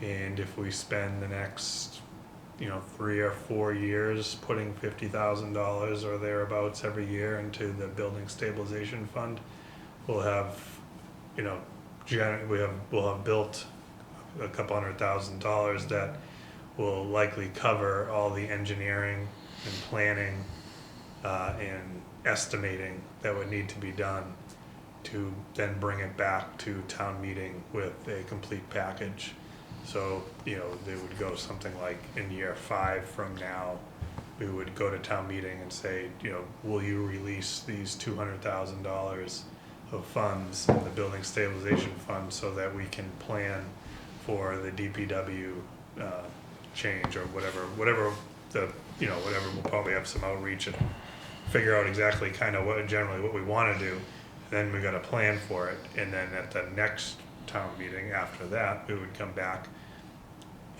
And if we spend the next, you know, 3 or 4 years putting $50,000 or thereabouts every year into the building stabilization fund, we'll have, you know, we'll have built a couple $100,000 that will likely cover all the engineering and planning and estimating that would need to be done to then bring it back to town meeting with a complete package. So, you know, they would go something like in year 5 from now, we would go to town meeting and say, you know, will you release these $200,000 of funds in the building stabilization fund so that we can plan for the DPW change or whatever the, you know, whatever, we'll probably have some outreach and figure out exactly kind of generally what we want to do. Then we got a plan for it, and then at the next town meeting after that, we would come back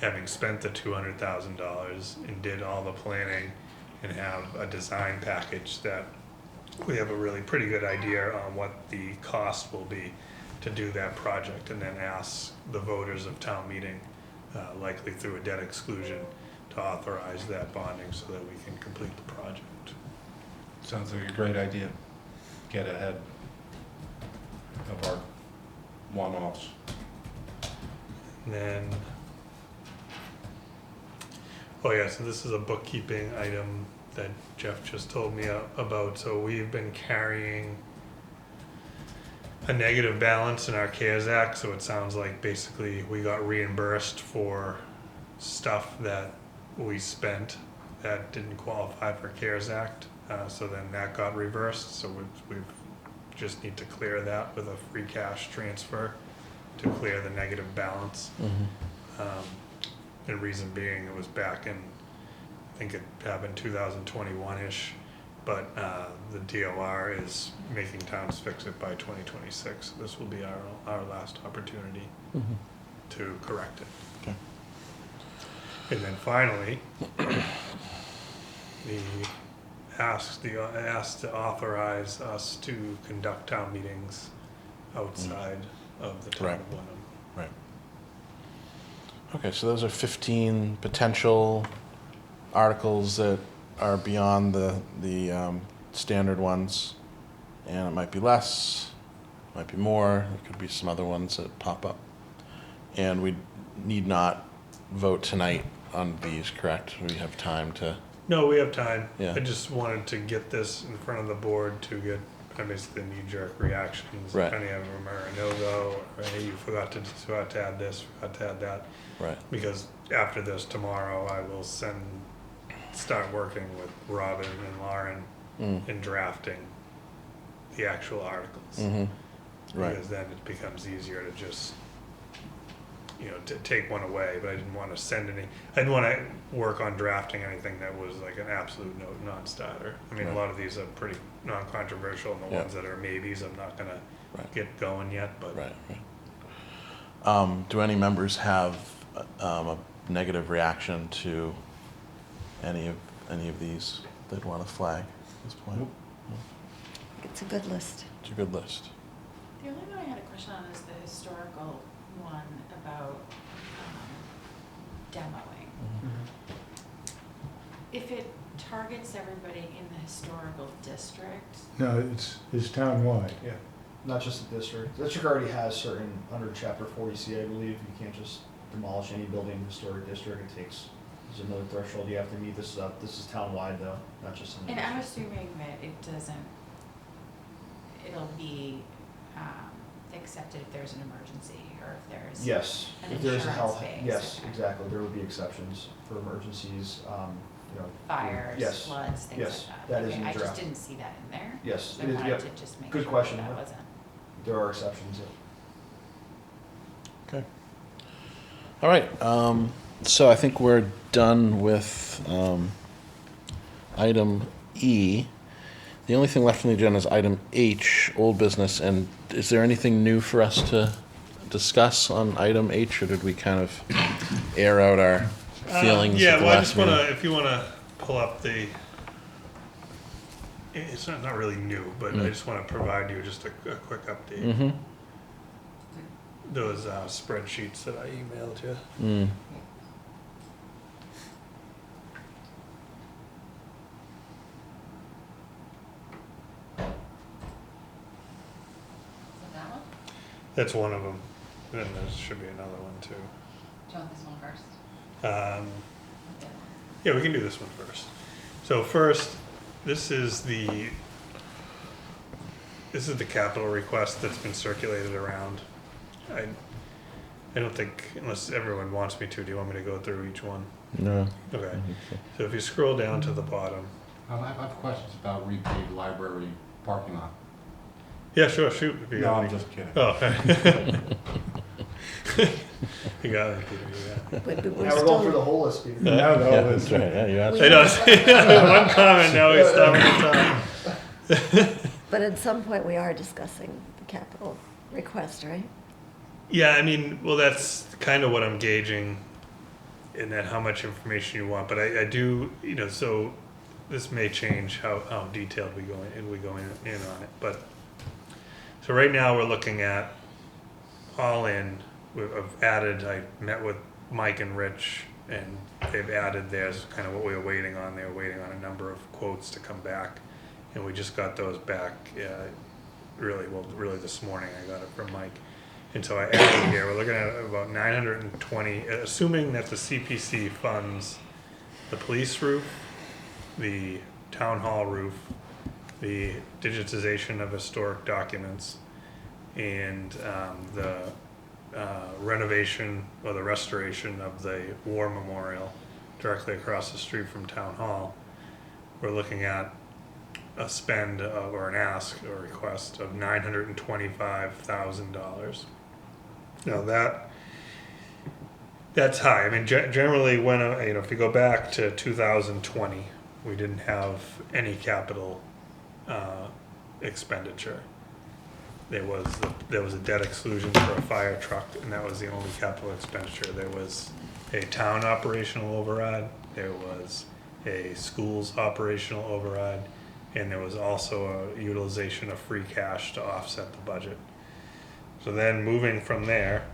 having spent the $200,000 and did all the planning and have a design package that we have a really pretty good idea on what the cost will be to do that project, and then ask the voters of town meeting, likely through a debt exclusion, to authorize that bonding so that we can complete the project. Sounds like a great idea. Get ahead of our one-offs. And then, oh yeah, so this is a bookkeeping item that Jeff just told me about. So we've been carrying a negative balance in our CARES Act, so it sounds like basically we got reimbursed for stuff that we spent that didn't qualify for CARES Act. So then that got reversed, so we just need to clear that with a free cash transfer to clear the negative balance. The reason being, it was back in, I think it happened 2021-ish, but the DOR is making towns fix it by 2026. This will be our last opportunity to correct it. Okay. And then finally, asked to authorize us to conduct town meetings outside of the town Right. of Wenham. Right. Okay, so those are 15 potential articles that are beyond the standard ones, and it might be less, might be more, there could be some other ones that pop up. And we need not vote tonight on these, correct? We have time to No, we have time. Yeah. I just wanted to get this in front of the board to get basically knee-jerk reactions. Right. If any of them are a no-go, or hey, you forgot to add this, forgot to add that. Right. Because after this, tomorrow, I will start working with Robin and Lauren in drafting the actual articles. Mm-hmm. Right. Because then it becomes easier to just, to take one away, but I didn't want to I didn't want to work on drafting anything that was like an absolute non-starter. I mean, Right. a lot of these are pretty non-controversial, and the Yeah. ones that are maybes, I'm not gonna Right. get going yet, but. Right. Do any members have a negative reaction to any of these they'd want to flag at this point? Nope. It's a good list. It's a good list. The only one I had a question on is the historical one about demoing. If it targets everybody in the historical district, No, it's townwide. Yeah, not just the district. The district already has certain, under chapter 40C, I believe, you can't just demolish any building in the historic district. There's another threshold you have to meet. This is townwide though, not just in the and I'm district. assuming that it'll be accepted if there's an emergency or if there's. Yes, an if there's a insurance health, base. yes, exactly. There would be exceptions for emergencies, Fires, yes, floods, things yes, like that. that is Okay, in the I just draft. didn't see that in there. Yes, So it I is, wanted yep. to just make Good sure question, that yeah. wasn't. There are exceptions, yeah. Okay. All right. So I think we're done with item E. The only thing left on the agenda is item H, old business. And is there anything new for us to discuss on item H, or did we kind of air out our feelings Yeah, at the well, I last just wanna, meeting? if you wanna pull up it's not really new, but I just wanna provide you just a quick update. Mm-hmm. Those spreadsheets that I emailed you. Mm. Is that one? That's one of them. And then there should be another one too. Do you want this one first? Um, yeah, we can do this one first. So first, this is the capital request that's been circulated around. I don't think, unless everyone wants me to, do you want me to go through each one? No. Okay. I think so. So if you scroll down to the bottom. I have questions about repaved library parking lot. Yeah, sure, shoot. If you No, got I'm any. just kidding. Oh. You got it, Peter, you got it. But we're Now we're going through still, the whole list, Peter. No, Yeah, it's that's right. Yeah, you asked. I know, one comment, now we stop at the top. but at some point, we are discussing the capital request, right? Yeah, I mean, well, that's kind of what I'm gauging in that how much information you want, but I do, so this may change how detailed we go in on it, but so right now we're looking at all in, I met with Mike and Rich, and they've added theirs, kind of what we were waiting on. They were waiting on a number of quotes to come back, and we just got those back, really this morning. I got it from Mike. And so I added here, we're looking at about 920, assuming that the CPC funds the police roof, the town hall roof, the digitization of historic documents, and the renovation or the restoration of the war memorial directly across the street from town hall. We're looking at a spend of, or an ask or request of $925,000. Now that's high. I mean, generally when, if you go back to 2020, we didn't have any capital expenditure. There was a debt exclusion for a fire truck, and that was the only capital expenditure. There was a town operational override, there was a schools operational override, and there was also a utilization of free cash to offset the budget. So then moving from there,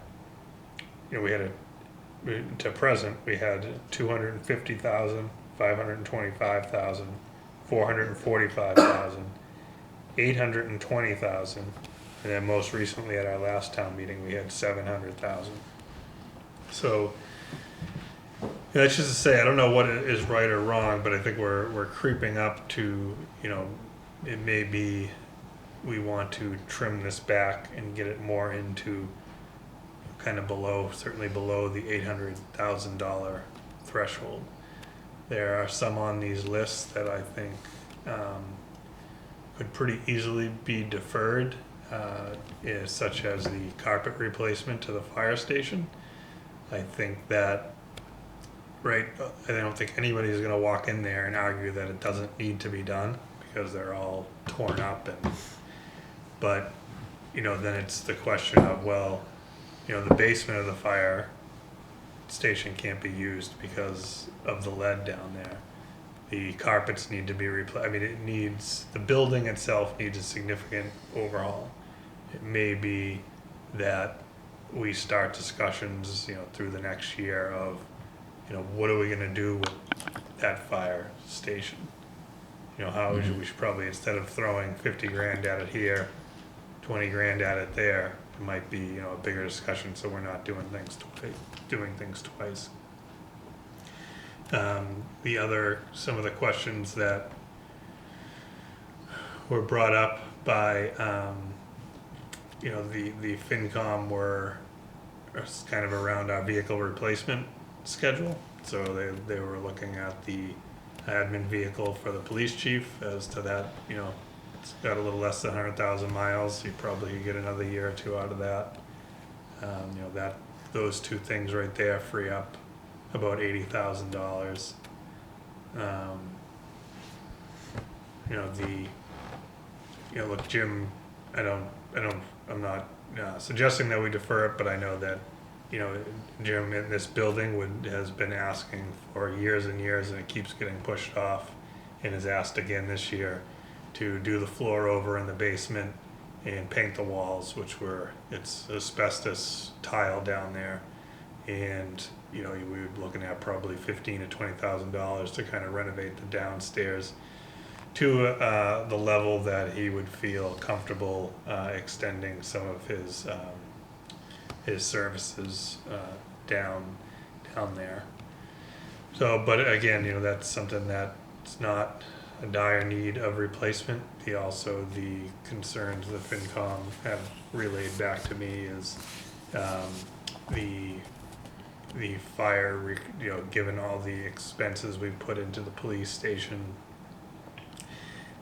to present, we had 250,000, 525,000, 445,000, 820,000, and then most recently at our last town meeting, we had 700,000. So Yeah, that's just to say, I don't know what is right or wrong, but I think we're creeping up to, it may be we want to trim this back and get it more into kind of below, certainly below the $800,000 threshold. There are some on these lists that I think could pretty easily be deferred, such as the carpet replacement to the fire station. I think that, right, I don't think anybody's going to walk in there and argue that it doesn't need to be done because they're all torn up. But, then it's the question of, well, the basement of the fire station can't be used because of the lead down there. The carpets need to be replaced. I mean, the building itself needs a significant overhaul. It may be that we start discussions, through the next year of, what are we gonna do with that fire station? How we should probably, instead of throwing 50 grand at it here, 20 grand at it there, it might be, a bigger discussion, so we're not doing things twice. Some of the questions that were brought up by, the FinCom were kind of around our vehicle replacement schedule. So they were looking at the admin vehicle for the police chief as to that, it's got a little less than 100,000 miles. You probably could get another year or two out of that. Those two things right there free up about $80,000. Look, Jim, I'm not suggesting that we defer it, but I know that, Jim in this building has been asking for years and years, and it keeps getting pushed off, and has asked again this year to do the floor over in the basement and paint the walls, it's asbestos tile down there, and we were looking at probably $15,000 to $20,000 to kind of renovate the downstairs to the level that he would feel comfortable extending some of his services down there. So, but again, that's something that's not a dire need of replacement. The concerns the FinCom have relayed back to me is the fire, given all the expenses we've put into the police station,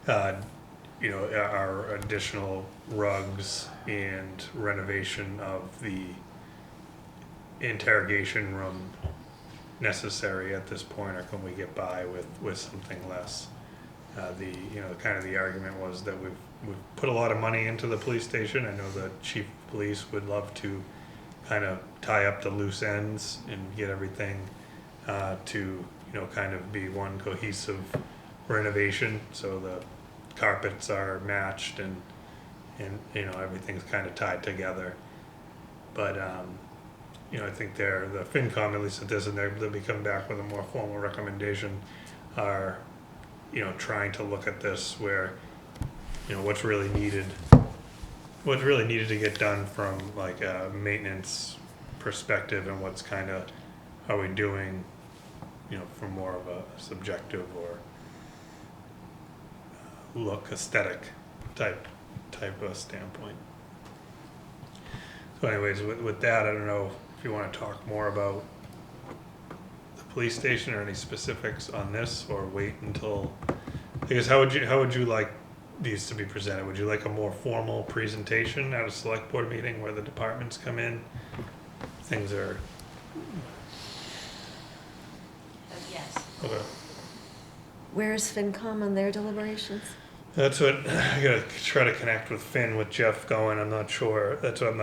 our additional rugs and renovation of the interrogation room necessary at this point, or can we get by with something less? The argument was that we've put a lot of money into the police station. I know the chief of police would love to kind of tie up the loose ends and get everything to kind of be one cohesive renovation, so the carpets are matched and everything's kind of tied together. But I think the FinCom, at least at this, and they'll be coming back with a more formal recommendation, are trying to look at this where what's really needed to get done from like a maintenance perspective, and what's kind of, are we doing from more of a subjective or look aesthetic type of standpoint. So anyways, with that, I don't know if you want to talk more about the police station or any specifics on this, or wait until, I guess, how would you like these to be presented? Would you like a more formal presentation at a select board meeting where the departments come in? Things are, Yes. okay. Where is FinCom on their deliberations? That's what I gotta try to connect with Finn, with Jeff going. I'm not sure. That's what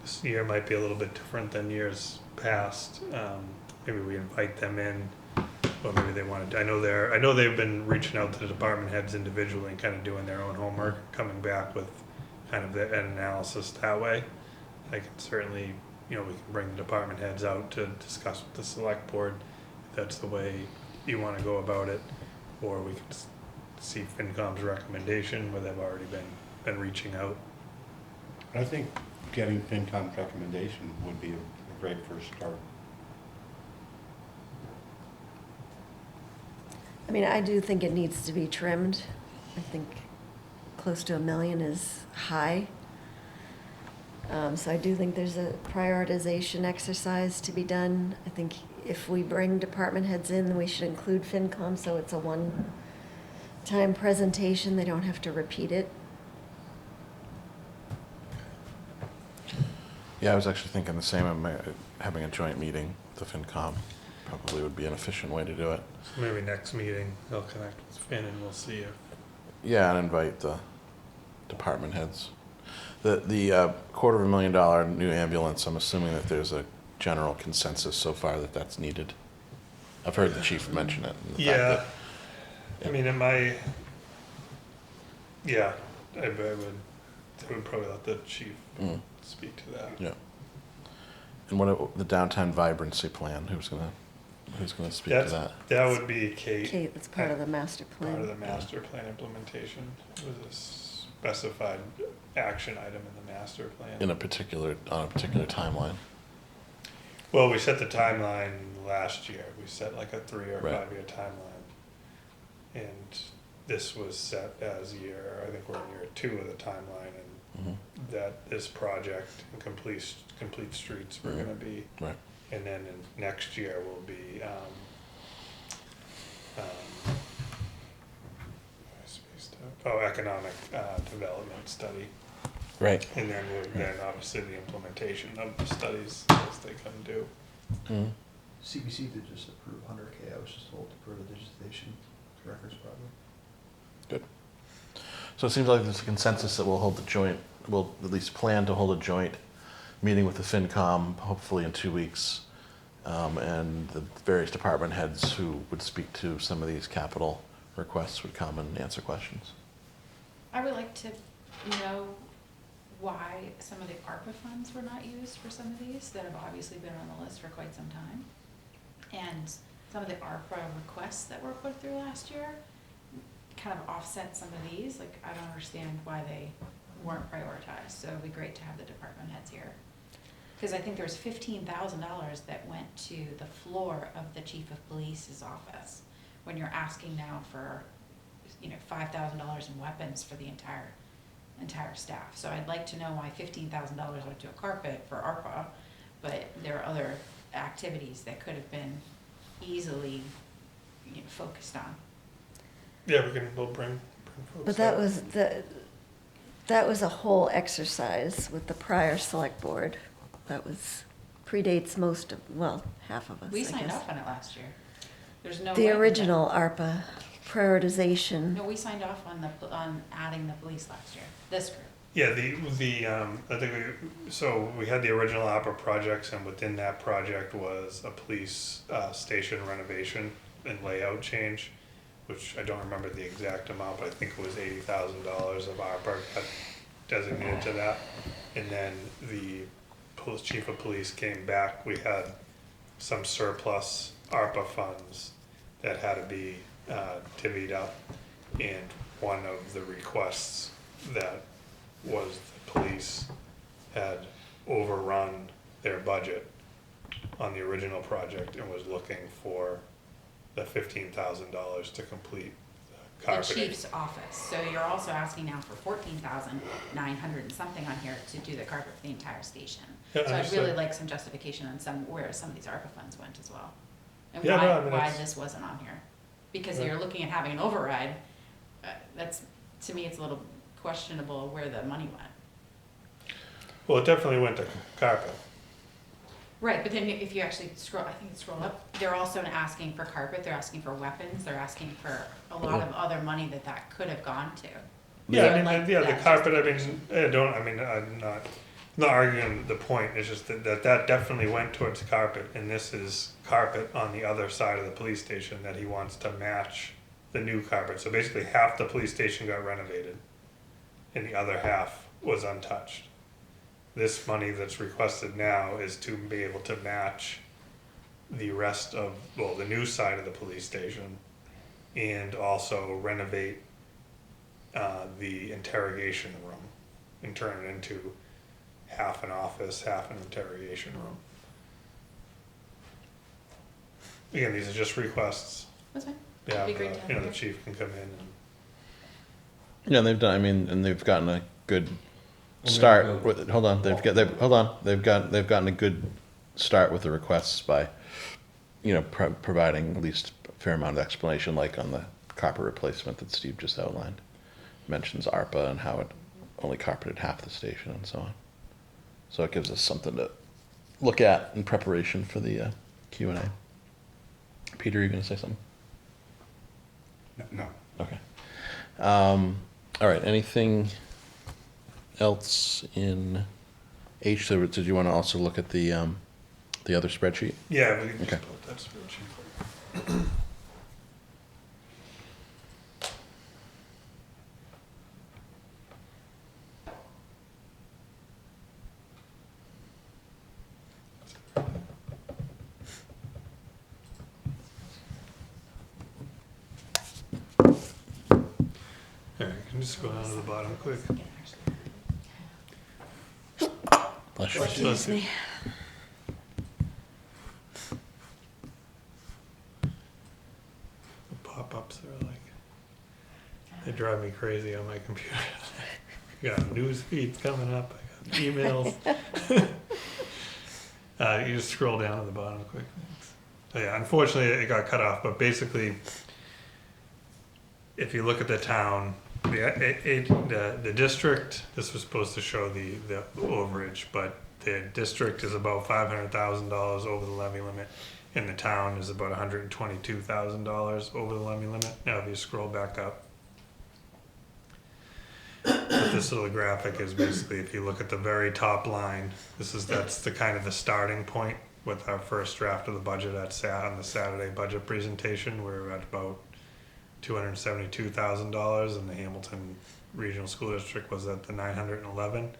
this year might be a little bit different than years past. Maybe we invite them in, or maybe they want to. I know they've been reaching out to the department heads individually and kind of doing their own homework, coming back with kind of an analysis that way. I can certainly, we can bring the department heads out to discuss with the select board if that's the way you want to go about it, or we can see FinCom's recommendation where they've already been reaching out. I think getting FinCom's recommendation would be a great first start. I mean, I do think it needs to be trimmed. I think close to $1 million is high. So I do think there's a prioritization exercise to be done. I think if we bring department heads in, we should include FinCom, so it's a one-time presentation. They don't have to repeat it. Yeah, I was actually thinking the same, having a joint meeting, the FinCom probably would be an efficient way to do it. So maybe next meeting, they'll connect with Finn and we'll see if, Yeah, and invite the department heads. The $250,000 new ambulance, I'm assuming that there's a general consensus so far that that's needed. I've heard the chief mention it. And the yeah. fact I mean, yeah, I would probably let the chief that, speak to that. yeah. And the downtown vibrancy plan, who's gonna speak to that? That would be Kate. Kate, that's part of the master plan. Part of the master plan implementation. It was a specified action item in the master plan. On a particular timeline. Well, we set the timeline last year. We set like a 3 or Right. 5 year timeline. And this was set as I think we're in year 2 of the timeline, and Mhm. that this project and complete streets were gonna be. Right. And then next year will be, economic development study. Right. And then obviously the implementation of the studies as they come due. Mhm. CBC did just approve 100K. I was just told to approve a digitization records project. Good. So it seems like there's a consensus that we'll at least plan to hold a joint meeting with the FinCom, hopefully in 2 weeks, and the various department heads who would speak to some of these capital requests would come and answer questions. I would like to know why some of the ARPA funds were not used for some of these that have obviously been on the list for quite some time. And some of the ARPA requests that were put through last year kind of offset some of these. Like, I don't understand why they weren't prioritized, so it'd be great to have the department heads here. Because I think there was $15,000 that went to the floor of the chief of police's office, when you're asking now for, $5,000 in weapons for the entire staff. So I'd like to know why $15,000 went to a carpet for ARPA, but there are other activities that could have been easily, focused on. Yeah, we'll bring folks. But that was a whole exercise with the prior select board. That predates half of us, We I signed guess. off on it last year. There's no The way that- original ARPA prioritization. No, we signed off on adding the police last year, this group. Yeah, I think we had the original opera projects, and within that project was a police station renovation and layout change, which I don't remember the exact amount, but I think it was $80,000 of ARPA got designated to that. And then the chief of police came back, we had some surplus ARPA funds that had to be divvied up, and one of the requests that was the police had overrun their budget on the original project and was looking for the $15,000 to complete the The carpeting. chief's office, so you're also asking now for 14,900 and something on here to do the carpet for the entire station. Yeah, So I'd really understood. like some justification on where some of these ARPA funds went as well. And Yeah, no, I mean, why that's- this wasn't on here. Because Right. you're looking at having an override, to me, it's a little questionable where the money went. Well, it definitely went to carpet. Right, but then if you actually scroll up, they're also asking for carpet, they're asking for weapons, they're asking for a lot of other money that could have gone to. Yeah, So I I'd mean, like the that carpet, I'm not arguing the point, it's just that definitely went towards carpet, and this is carpet on the other side of the police station that he wants to match the new carpet. So basically half the police station got renovated, and the other half was untouched. This money that's requested now is to be able to match the rest of, the new side of the police station, and also renovate the interrogation room and turn it into half an office, half an interrogation room. Again, these are just requests. That's fine. Yeah, It'd be great to have you know, you the here. chief can come in and Yeah, and they've done, I mean, and they've gotten a good Well, start maybe- with, hold on, they've gotten a good start with the requests by, you know, providing at least a fair amount of explanation, like on the copper replacement that Steve just outlined. Mentions ARPA and how it only carpeted half the station and so on. So it gives us something to look at in preparation for the Q&A. Peter, are you gonna say something? No. Okay. All right, anything else in H? So did you want to also look at the other spreadsheet? yeah, we can Okay. just put that spreadsheet. All right, can you just go down to the bottom quick? Bless you. Bless you. The pop-ups are like, they drive me crazy on my computer. I got news feeds coming up, I got emails. You just scroll down to the bottom quick. So yeah, unfortunately it got cut off, but basically, if you look at the town, the district, this was supposed to show the overage, but the district is about $500,000 over the levy limit, and the town is about $122,000 over the levy limit. Now, if you scroll back up, what this little graphic is basically, if you look at the very top line, that's the kind of the starting point with our first draft of the budget on the Saturday budget presentation. We're at about $272,000, and the Hamilton Regional School District was at the 911.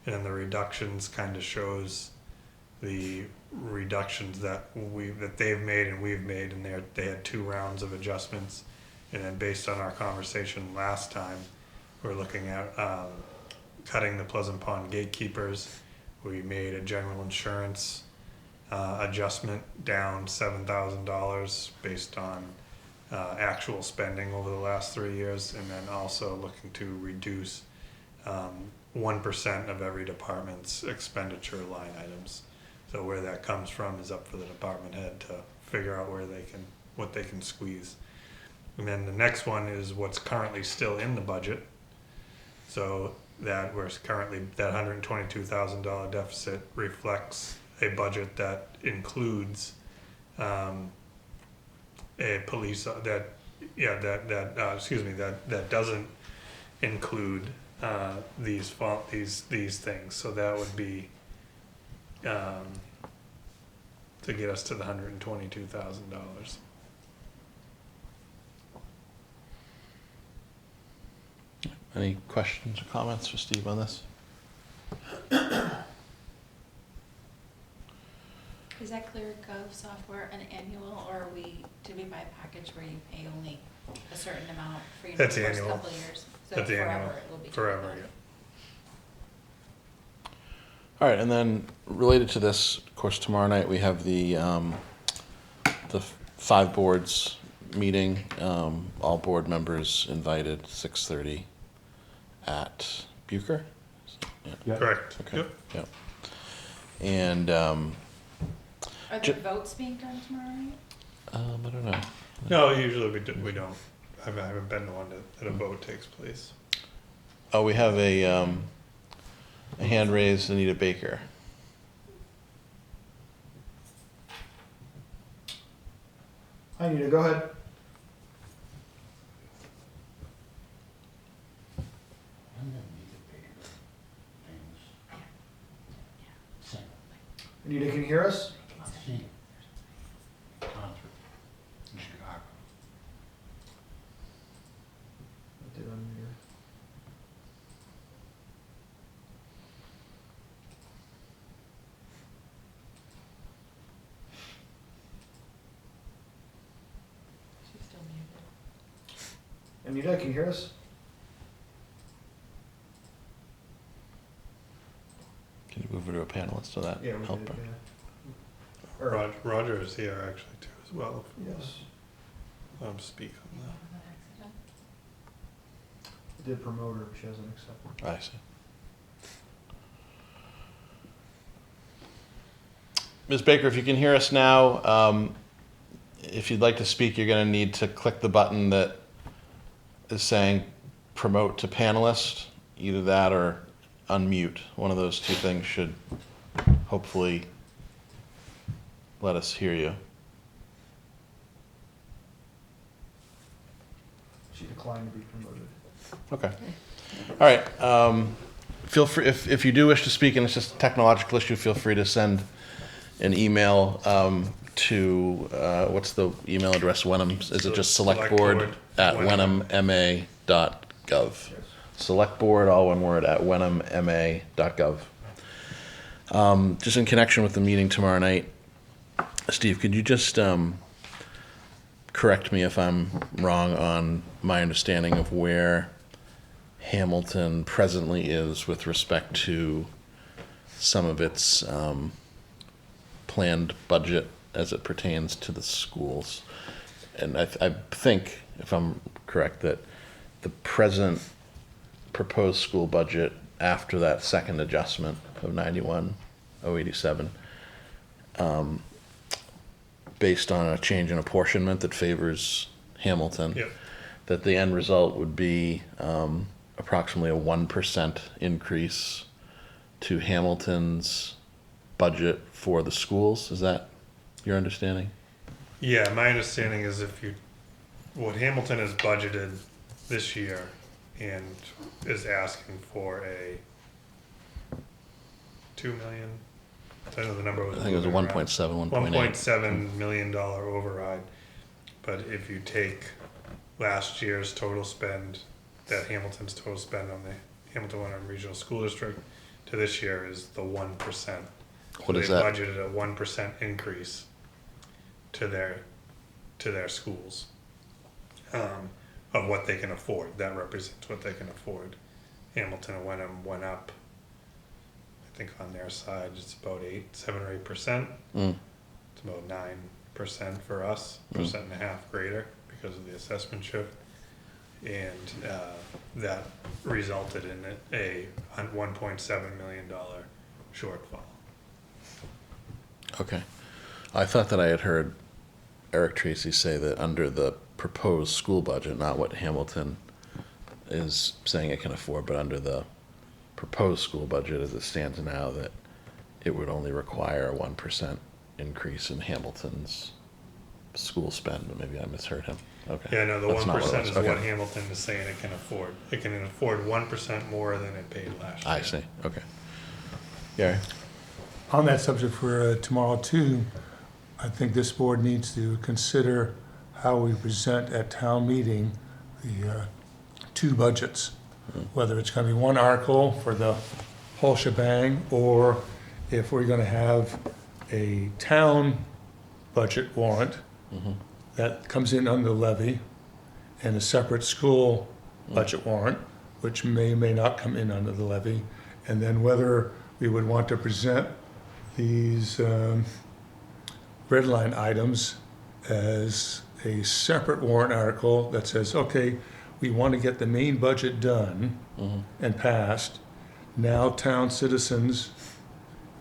And then the reductions kind of shows the reductions that they've made and we've made, and they had 2 rounds of adjustments. And then based on our conversation last time, we're looking at cutting the Pleasant Pond gatekeepers. We made a general insurance adjustment down $7,000 based on actual spending over the last 3 years, and then also looking to reduce 1% of every department's expenditure line items. So where that comes from is up for the department head to figure out what they can squeeze. And then the next one is what's currently still in the budget. So that that $122,000 deficit reflects a budget that includes a police that doesn't include these things. So that would be to get us to the $122,000. Any questions or comments for Steve on this? Is that ClearGov software an annual, or did we buy a package where you pay only a certain amount for the That's first annual. couple of years? So That's forever annual. it will be Forever, $200. yeah. All right, and then related to this, of course, tomorrow night we have the 5 boards meeting. All board members invited, 6:30 at Bucher. Yeah. Correct. Okay. Yep. Yep. And Are there Ju- votes being done tomorrow night? I don't know. No, usually we don't. I haven't been to one that a vote takes place. Oh, we have a hand raised, Anita Baker. Hi, Anita, go ahead. Anita, can you hear us? I did unmute her. She's still muted. Anita, can you hear us? Can you move her to a panelist so that Yeah, we help did, her? yeah. Or- Roger is here actually too as well. Yes. speak on that. Did promote her, she hasn't accepted. I see. Ms. Baker, if you can hear us now, if you'd like to speak, you're going to need to click the button that is saying promote to panelist. Either that or unmute. One of those two things should hopefully let us hear you. She declined to be promoted. Okay. All right. Feel free, if you do wish to speak and it's just a technological issue, feel free to send an email to, what's the email address, Wenham? Is it just selectboard at wenhamma.gov? Yes. Selectboard, all one word, at wenhamma.gov. Just in connection with the meeting tomorrow night, Steve, could you just correct me if I'm wrong on my understanding of where Hamilton presently is with respect to some of its planned budget as it pertains to the schools? And I think, if I'm correct, that the present proposed school budget after that second adjustment of 91,087, based on a change in apportionment that favors Hamilton, Yep. that the end result would be approximately a 1% increase to Hamilton's budget for the schools. Is that your understanding? Yeah, my understanding is what Hamilton has budgeted this year and is asking for a 2 million, I know the number was. I think it was a 1.7, 1.8. $1.7 million override. But if you take last year's total spend, that Hamilton's total spend on the Hamilton Wenham Regional School District to this year is the 1%. What is They that? budgeted a 1% increase to their schools of what they can afford. That represents what they can afford. Hamilton and Wenham went up, I think on their side, it's about 7 or 8%. Mm. It's about 9% for us, 1.5% greater because of the assessment shift. And that resulted in a $1.7 million shortfall. Okay. I thought that I had heard Eric Tracy say that under the proposed school budget, not what Hamilton is saying it can afford, but under the proposed school budget as it stands now, that it would only require a 1% increase in Hamilton's school spend. But maybe I misheard him. Okay. Yeah, no, the That's not what it 1% was. is Okay. what Hamilton is saying it can afford. It can afford 1% more than it paid last year. I see. Okay. Gary? On that subject for tomorrow too, I think this board needs to consider how we present at town meeting the two budgets. Whether it's going to be one article for the whole shebang, or if we're going to have a town budget warrant that comes in under levy, and a separate school budget warrant, which may or may not come in under the levy, and then whether we would want to present these red line items as a separate warrant article that says, okay, we want to get the main budget done and passed. Now, town citizens,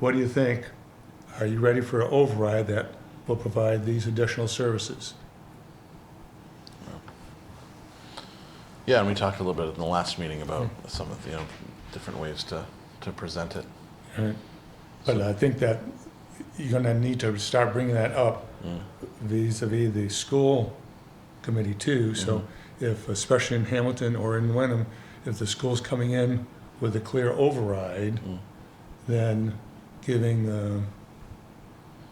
what do you think? Are you ready for an override that will provide these additional services? Yeah, and we talked a little bit in the last meeting about some of the different ways to present it. Right. But I think that you're gonna need to start bringing that up vis-a-vis the school committee too. So if, especially in Hamilton or in Wenham, if the school's coming in with a clear override, then giving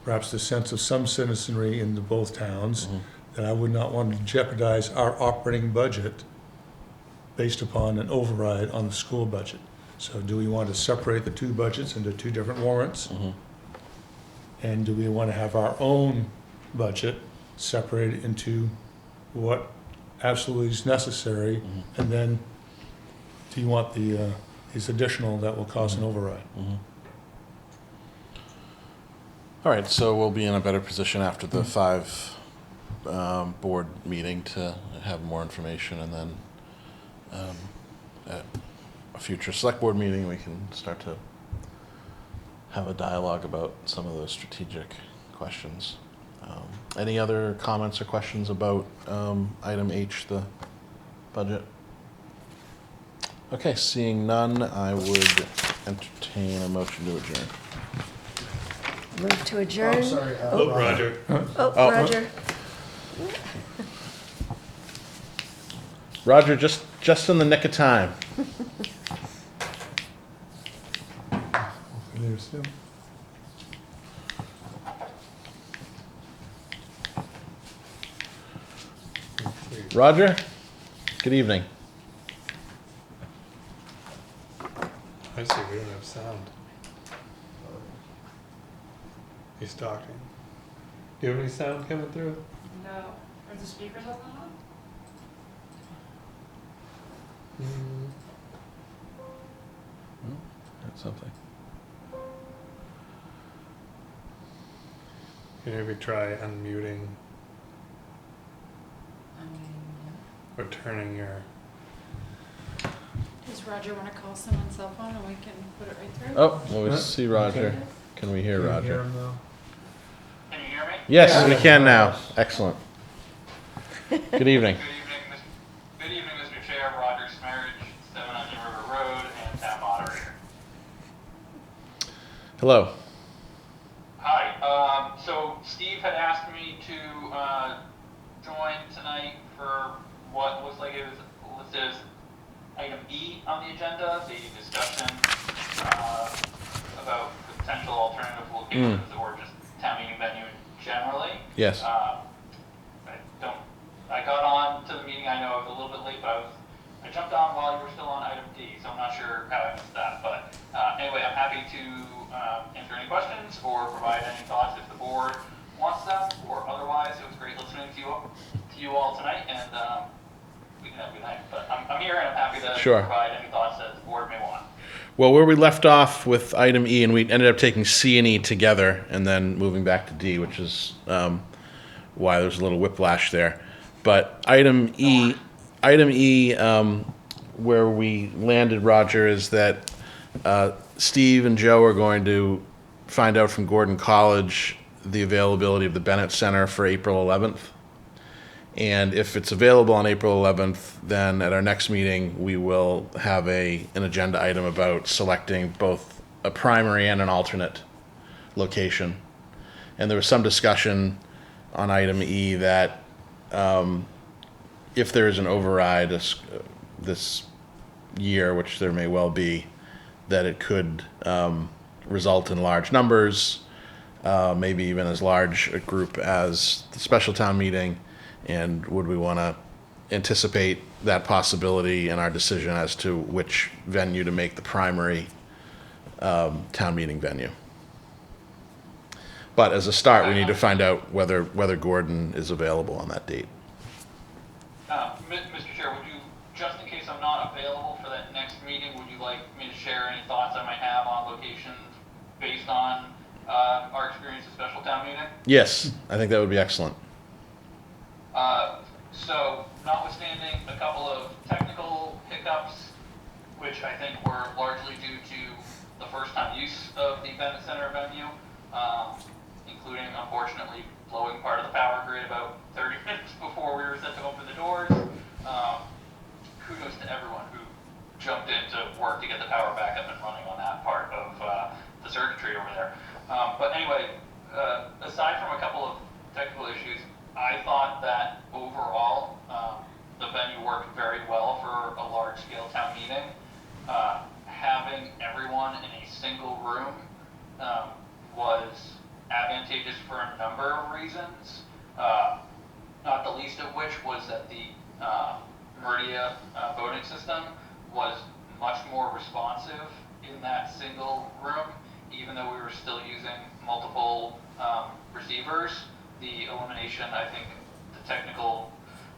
perhaps the sense of some citizenry in both towns that I would not want to jeopardize our operating budget based upon an override on the school budget. So do we want to separate the two budgets into two different warrants? And do we want to have our own budget separated into what absolutely is necessary? And then do you want these additional that will cause an override? All right, so we'll be in a better position after the 5 board meeting to have more information, and then at a future select board meeting, we can start to have a dialogue about some of those strategic questions. Any other comments or questions about item H, the budget? Okay, seeing none, I would entertain a motion to adjourn. Move to Oh, adjourn. I'm sorry. Oh, Roger. Oh, Roger. Roger, just in the nick of time. There's still. Roger, good evening. I see, we don't have sound. He's talking. Do you have any sound coming through? No. Are the speakers all on? That's something. Can you maybe try unmuting or turning your... Does Roger want to call someone's cell phone and we can put it right through? Oh, well, we Huh? see Roger. Can we hear Roger? him though? Can you hear me? Yes, we can now. Excellent. Good evening. Good evening, Mr. Chair, Roger Smerridge, 7 Onion River Road, and Town Moderator. Hello. Hi, so Steve had asked me to join tonight for what looks like it was listed as item E on the agenda, the discussion about the potential alternative locations or just town meeting venue generally. Yes. I got on to the meeting, I know I was a little bit late, but I jumped on while you were still on item D, so I'm not sure how I missed that. But anyway, I'm happy to answer any questions or provide any thoughts if the board wants them, or otherwise, it was great listening to you all tonight, and we can have a good night. But I'm here and I'm happy to Sure. provide any thoughts that the board may want. Well, where we left off with item E, and we ended up taking C and E together and then moving back to D, which is why there's a little whiplash there. But item E, where we landed, Roger, is that Steve and Joe are going to find out from Gordon College the availability of the Bennett Center for April 11th. And if it's available on April 11th, then at our next meeting, we will have an agenda item about selecting both a primary and an alternate location. And there was some discussion on item E that if there is an override this year, which there may well be, that it could result in large numbers, maybe even as large a group as the special town meeting. And would we want to anticipate that possibility in our decision as to which venue to make the primary town meeting venue? But as a start, we need to find out whether Gordon is available on that date. Mr. Chair, would you, just in case I'm not available for that next meeting, would you like me to share any thoughts I might have on locations based on our experience at special town meeting? Yes, I think that would be excellent. So, notwithstanding a couple of technical hiccups, which I think were largely due to the first-time use of the Bennett Center venue, including, unfortunately, blowing part of the power grid about 30 minutes before we were set to open the doors. Kudos to everyone who jumped into work to get the power back up and running on that part of the circuitry over there. But anyway, aside from a couple of technical issues, I thought that overall the venue worked very well for a large-scale town meeting. Having everyone in a single room was advantageous for a number of reasons, not the least of which was that the Meridia voting system was much more responsive in that single room, even though we were still using multiple receivers. The elimination, I think, the technical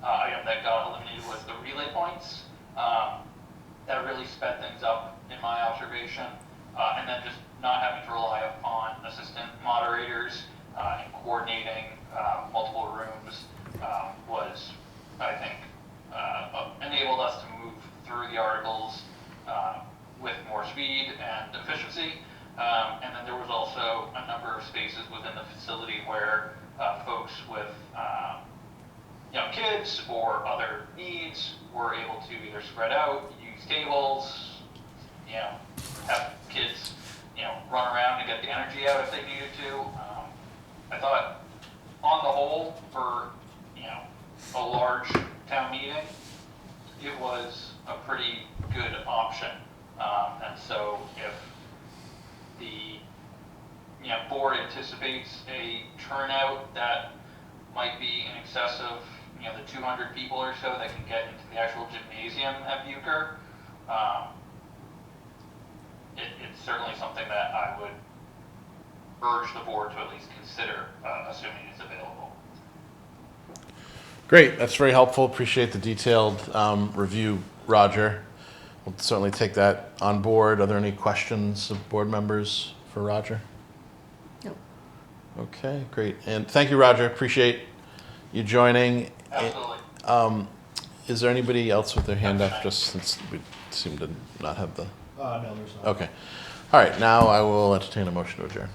item that got eliminated was the relay points. That really sped things up in my observation. And then just not having to rely upon assistant moderators and coordinating multiple rooms with, kids or other needs were able to either spread out, use tables, have kids, run around and get the energy out if they needed to. I thought, on the whole, for, a large town meeting, it was a pretty good option. And so if the, board anticipates a turnout that might be in excess of, the 200 people or so that can get into the actual gymnasium at Bucher, it's certainly something that I would urge the board to at least consider, assuming it's available. Great, that's very helpful. Appreciate the detailed review, Roger. We'll certainly take that on board. Are there any questions of board members for Roger? No. Okay, great. And thank you, Roger. Appreciate you joining. Absolutely. Is there anybody else with their hand up, just since we seem to not have the... No, there's not. Okay. All right, now I will entertain a motion to adjourn.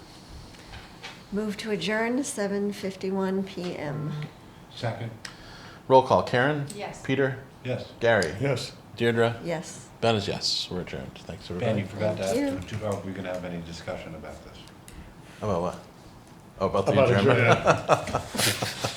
Move to adjourn, 7:51 PM. Second? Roll call. Karen? Yes. Peter? Yes. Gary? Yes. Deirdre? Yes. Ben is yes. We're adjourned. Thanks, everybody. Ben, you forgot to ask, Thank you. are we gonna have any discussion about this? About what? Oh, about the About adjournment? adjournment.